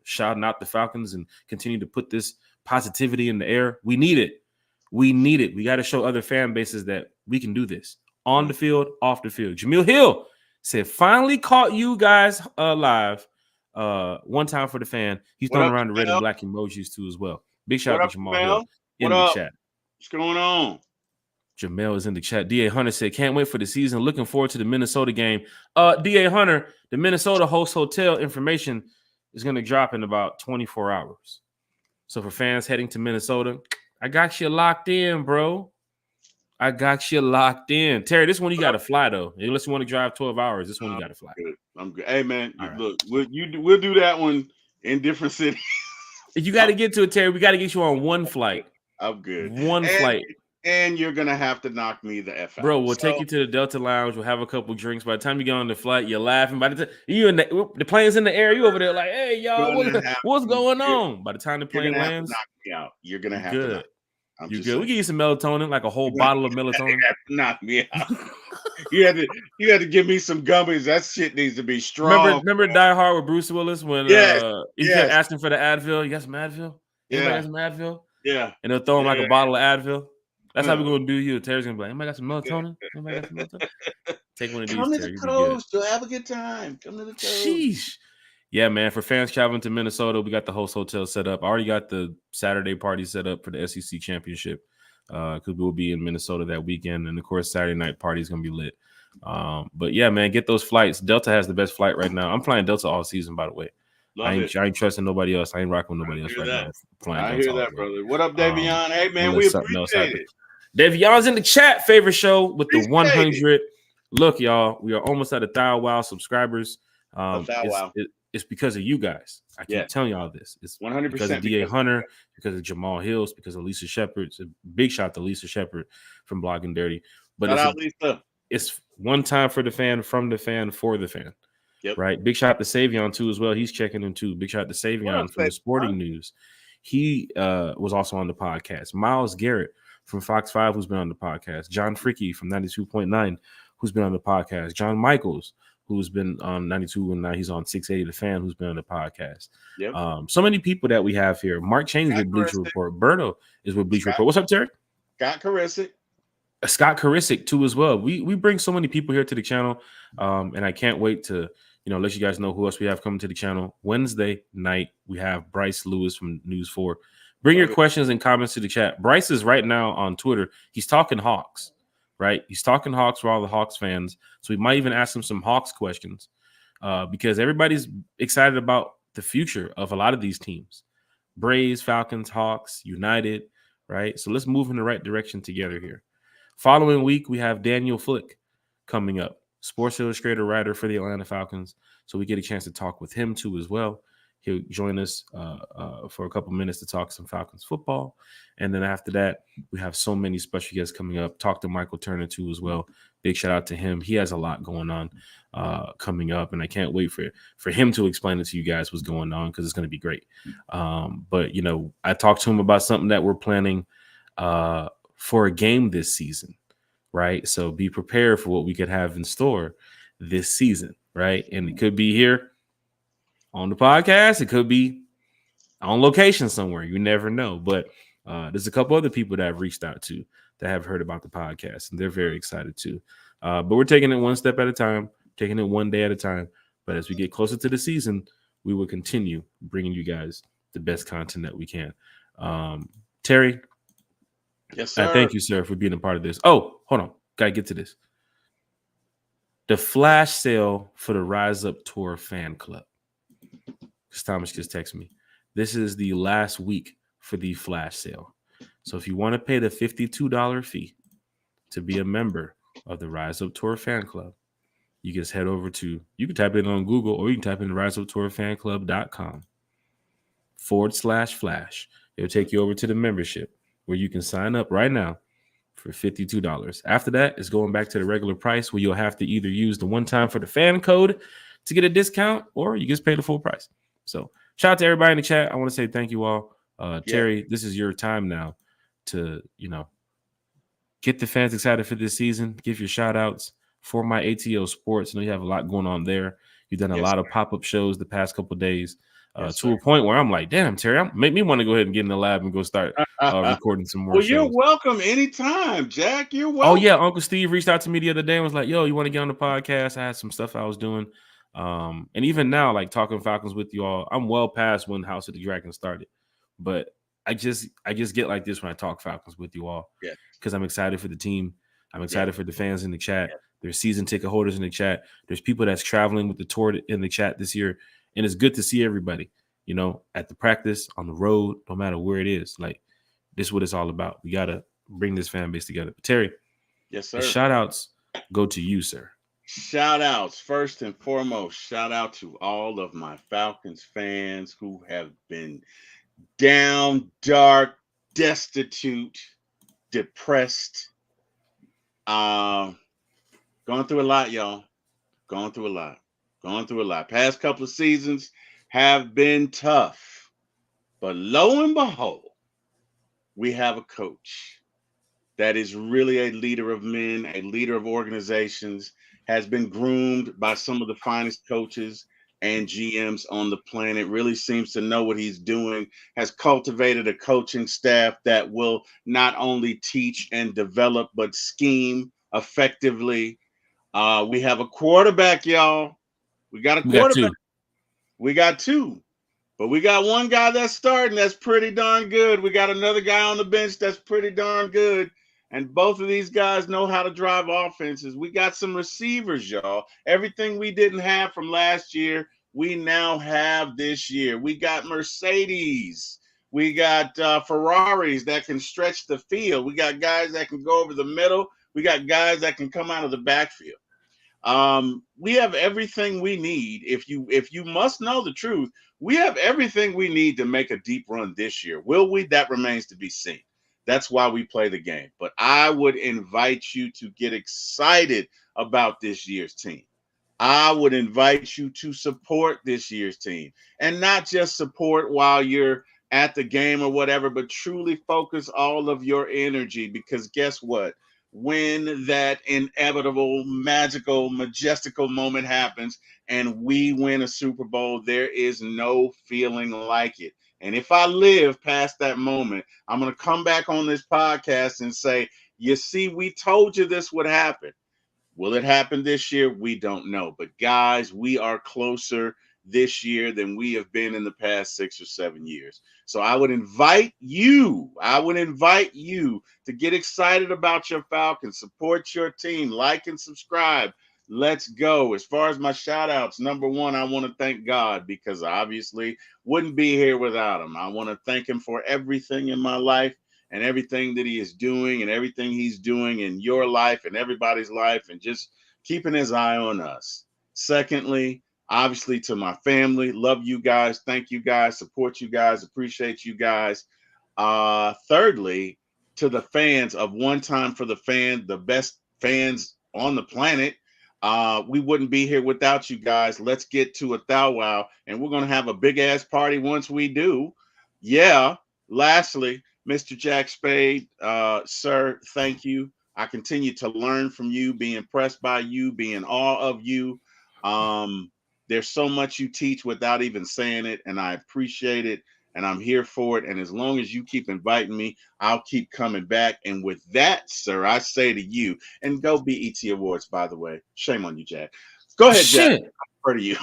shouting out the Falcons and continue to put this positivity in the air. We need it. We got to show other fan bases that we can do this on the field, off the field. Jamil Hill said, finally caught you guys live. One Time for the Fan. He's throwing around the red and black emojis too as well. Big shout out to Jamal Hill in the chat. What's going on? Jamel is in the chat. D.A. Hunter said, can't wait for the season. Looking forward to the Minnesota game. D.A. Hunter, the Minnesota host hotel information is going to drop in about 24 hours. So for fans heading to Minnesota, I got you locked in, bro. I got you locked in. Terry, this one you got to fly, though. Unless you want to drive 12 hours, this one you got to fly. I'm good. Hey, man, look, we'll do that one in different cities. You got to get to it, Terry. We got to get you on one flight. I'm good. One flight. And you're going to have to knock me the F out. Bro, we'll take you to the Delta Lounge. We'll have a couple drinks. By the time you get on the flight, you're laughing. By the time you the plane's in the air, you over there like, hey, y'all, what's going on? By the time the plane lands, knock me out. You're going to have to. You're good. We give you some melatonin, like a whole bottle of melatonin. Knock me out. you had to give me some gummies. That shit needs to be strong. Remember Die Hard with Bruce Willis when he kept asking for the Advil? You got some Advil? Anybody got some Advil? Yeah. And they'll throw him like a bottle of Advil. That's how we're going to do you. Terry's going to be like, anybody got some melatonin? Take one of these, Come Terry. to the coast. You'll have a good time. Come to the coast. Sheesh. Yeah, man. For fans traveling to Minnesota, we got the host hotel set up. I already got the Saturday party set up for the SEC championship because we'll be in Minnesota that weekend. And, of course, Saturday night party is going to be lit. But, yeah, man, get those flights. Delta has the best flight right now. I'm flying Delta all season, by the way. I ain't trusting nobody else. I ain't rocking with nobody else right now. I hear that, brother. What up, Davion? Hey, man, we appreciate it. Davion's in the chat. Favorite show with the 100. Look, y'all, we are almost at 1,000 subscribers. It's because of you guys. I keep telling y'all this. It's 100% because of D.A. Hunter, because of Jamal Hills, because of Lisa Shepard. It's a big shout to Lisa Shepard from Blogging Dirty. But it's one time for the fan, from the fan, for the fan. Yep. Right. Big shout out to Savion too as well. He's checking in too. Big shout out to Savion from the Sporting News. He was also on the podcast. Miles Garrett from Fox 5, who's been on the podcast. John Fricky from 92.9, who's been on the podcast. John Michaels, who's been on 92, and now he's on 680 The Fan, who's been on the podcast. Yep. So many people that we have here. Mark Cheney's with Bleacher Report. Berto is with Bleacher Report. What's up, Terry? Scott Karisic. Scott Karisic too as well. We bring so many people here to the channel, and I can't wait to let you guys know who else we have coming to the channel. Wednesday night we have Bryce Lewis from News 4. Bring your questions and comments to the chat. Bryce is right now on Twitter. He's talking Hawks, right? He's talking Hawks for all the Hawks fans. So we might even ask him some Hawks questions because everybody's excited about the future of a lot of these teams. Braves, Falcons, Hawks, United, right? So let's move in the right direction together here. Following week, we have Daniel Flick coming up, Sports Illustrated writer for the Atlanta Falcons. So we get a chance to talk with him too as well. He'll join us for a couple minutes to talk some Falcons football. And then after that, we have so many special guests coming up. Talk to Michael Turner too as well. Big shout out to him. He has a lot going on coming up, and I can't wait for him to explain it to you guys what's going on because it's going to be great. But, I talked to him about something that we're planning for a game this season, right? So be prepared for what we could have in store this season, right? And it could be here on the podcast. It could be on location somewhere. You never know. But there's a couple other people that I've reached out to that have heard about the podcast, and they're very excited too. But we're taking it one step at a time, taking it one day at a time. But as we get closer to the season, we will continue bringing you guys the best content that we can. Terry. Yes, sir. Thank you, sir, for being a part of this. Oh, hold on. Gotta get to this. The flash sale for the Rise Up Tour fan club. Because Thomas just texted me. This is the last week for the flash sale. So if you want to pay the $52 fee to be a member of the Rise Up Tour fan club, you can just head over to, you can type it in on Google, or you can type in riseuptourfanclub.com/flash. It'll take you over to the membership, where you can sign up right now for $52. After that, it's going back to the regular price, where you'll have to either use the one time for the fan code to get a discount, or you just pay the full price. So shout out to everybody in the chat. I want to say thank you all. Terry, this is your time now to, get the fans excited for this season. Give your shout outs for my ATO Sports. I know you have a lot going on there. You've done a lot of pop-up shows the past couple of days. To a point where I'm like, damn, Terry, make me want to go ahead and get in the lab and go start recording some more shows. You're welcome anytime, Jack. You're welcome. Oh, yeah. Uncle Steve reached out to me the other day and was like, yo, you want to get on the podcast? I had some stuff I was doing. And even now, like talking Falcons with you all, I'm well past when House of the Dragon started. But I just get like this when I talk Falcons with you all. Yeah. Because I'm excited for the team. I'm excited for the fans in the chat. Yeah. There's season ticket holders in the chat. There's people that's traveling with the tour in the chat this year. And it's good to see everybody, at the practice, on the road, no matter where it is. Like, this is what it's all about. We got to bring this fan base together. But Terry. Yes, sir. The shout outs go to you, sir. Shout outs. First and foremost, shout out to all of my Falcons fans who have been down, dark, destitute, depressed. Going through a lot, y'all. Going through a lot. Past couple of seasons have been tough. But lo and behold, we have a coach that is really a leader of men, a leader of organizations, has been groomed by some of the finest coaches and GMs on the planet, really seems to know what he's doing, has cultivated a coaching staff that will not only teach and develop, but scheme effectively. We have a quarterback, y'all. We got a quarterback. We got two. But we got one guy that's starting that's pretty darn good. We got another guy on the bench that's pretty darn good. And both of these guys know how to drive offenses. We got some receivers, y'all. Everything we didn't have from last year, we now have this year. We got Mercedes. We got Ferraris that can stretch the field. We got guys that can go over the middle. We got guys that can come out of the backfield. We have everything we need. If you must know the truth, we have everything we need to make a deep run this year. Will we? That remains to be seen. That's why we play the game. But I would invite you to get excited about this year's team. I would invite you to support this year's team, and not just support while you're at the game or whatever, but truly focus all of your energy, because guess what? When that inevitable, magical, majestical moment happens and we win a Super Bowl, there is no feeling like it. And if I live past that moment, I'm going to come back on this podcast and say, you see, we told you this would happen. Will it happen this year? We don't know. But guys, we are closer this year than we have been in the past 6 or 7 years. So I would invite you to get excited about your Falcons, support your team, like and subscribe. Let's go. As far as my shout outs, number one, I want to thank God, because obviously wouldn't be here without him. I want to thank him for everything in my life, and everything that he is doing, and everything he's doing in your life and everybody's life, and just keeping his eye on us. Secondly, obviously, to my family, love you guys, thank you guys, support you guys, appreciate you guys. Thirdly, to the fans of One Time for the Fan, the best fans on the planet. We wouldn't be here without you guys. Let's get to a thou wow, and we're going to have a big ass party once we do. Yeah. Lastly, Mr. Jack Spade, sir, thank you. I continue to learn from you, be impressed by you, be in awe of you. There's so much you teach without even saying it, and I appreciate it, and I'm here for it. And as long as you keep inviting me, I'll keep coming back. And with that, sir, I say to you, and go BET Awards, by the way. Shame on you, Jack. Go ahead, Jack. I'm proud of you.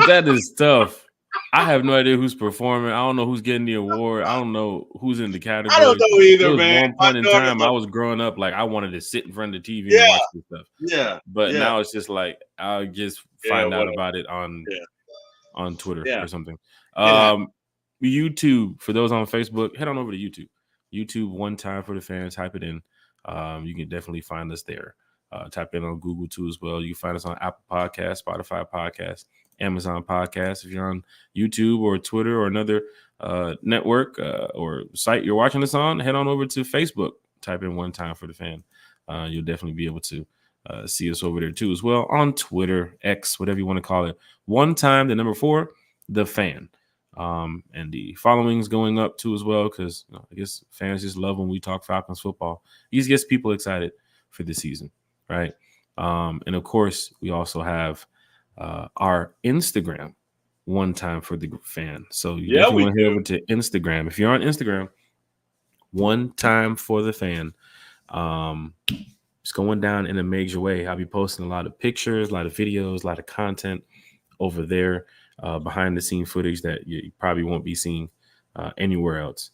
That is tough. I have no idea who's performing. I don't know who's getting the award. I don't know who's in the category. I don't know either, there was man. One point in time, I was growing up, like I wanted to sit in front of the TV and watch this stuff. Yeah. But now it's just like I'll just find out about it on Twitter or something. YouTube, for those on Facebook, head on over to YouTube. YouTube, One Time for the Fan. Type it in. You can definitely find us there. Type in on Google too as well. You can find us on Apple Podcasts, Spotify Podcasts, Amazon Podcasts. If you're on YouTube or Twitter or another network or site you're watching us on, head on over to Facebook. Type in One Time for the Fan. You'll definitely be able to see us over there too as well. On Twitter, X, whatever you want to call it. One Time, the number 4, the Fan. And the following's going up too as well, because I guess fans just love when we talk Falcons football. It just gets people excited for the season, right? And of course, we also have our Instagram, One Time for the Fan. So you definitely want to head over to Instagram. If you're on Instagram, One Time for the Fan. It's going down in a major way. I'll be posting a lot of pictures, a lot of videos, a lot of content over there, behind the scene footage that you probably won't be seeing anywhere else.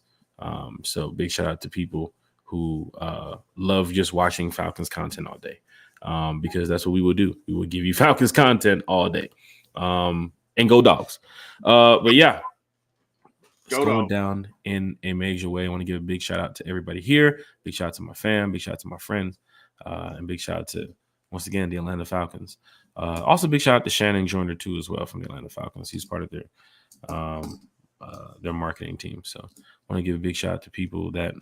So big shout out to people who love just watching Falcons content all day, because that's what we will do. We will give you Falcons content all day, and go Dogs. But yeah, it's going down in a major way. I want to give a big shout out to everybody here. Big shout out to my fam. Big shout out to my friends, and big shout out to, once again, the Atlanta Falcons. Also, big shout out to Shannon Joyner too as well from the Atlanta Falcons. He's part of their marketing team. So I want to give a big shout out to people that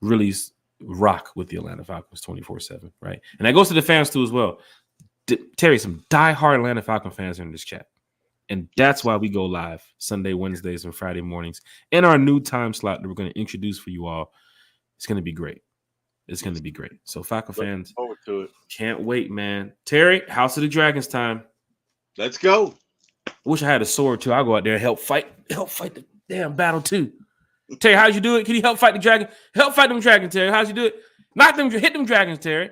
really rock with the Atlanta Falcons 24/7, right? And that goes to the fans too as well. Terry, some diehard Atlanta Falcon fans are in this chat. And that's why we go live Sunday, Wednesdays, and Friday mornings in our new time slot that we're going to introduce for you all. It's going to be great. It's going to be great. So Falcon fans, forward to it. Can't wait, man. Terry, House of the Dragons time. Let's go. I wish I had a sword too. I'll go out there and help fight the damn battle too. Terry, how'd you do it? Can you help fight the dragon? Help fight them dragons, Terry. How'd you do it? Hit them dragons, Terry.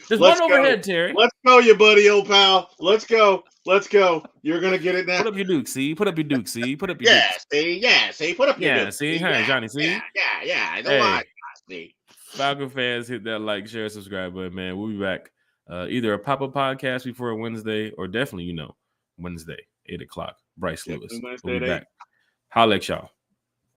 There's one overhead, Terry. Let's go, you buddy, old pal. Let's go. You're gonna get it now. Put up your Duke, see? Put up your Duke, see? Put up your Duke. See, put up your Duke. See? Hey, Johnny, see? Yeah. See. Falcon fans, hit that like, share, subscribe button, man. We'll be back. Either a pop-up podcast before a Wednesday, or definitely, Wednesday, 8 o'clock. Bryce Lewis. We'll be back. Holla at y'all.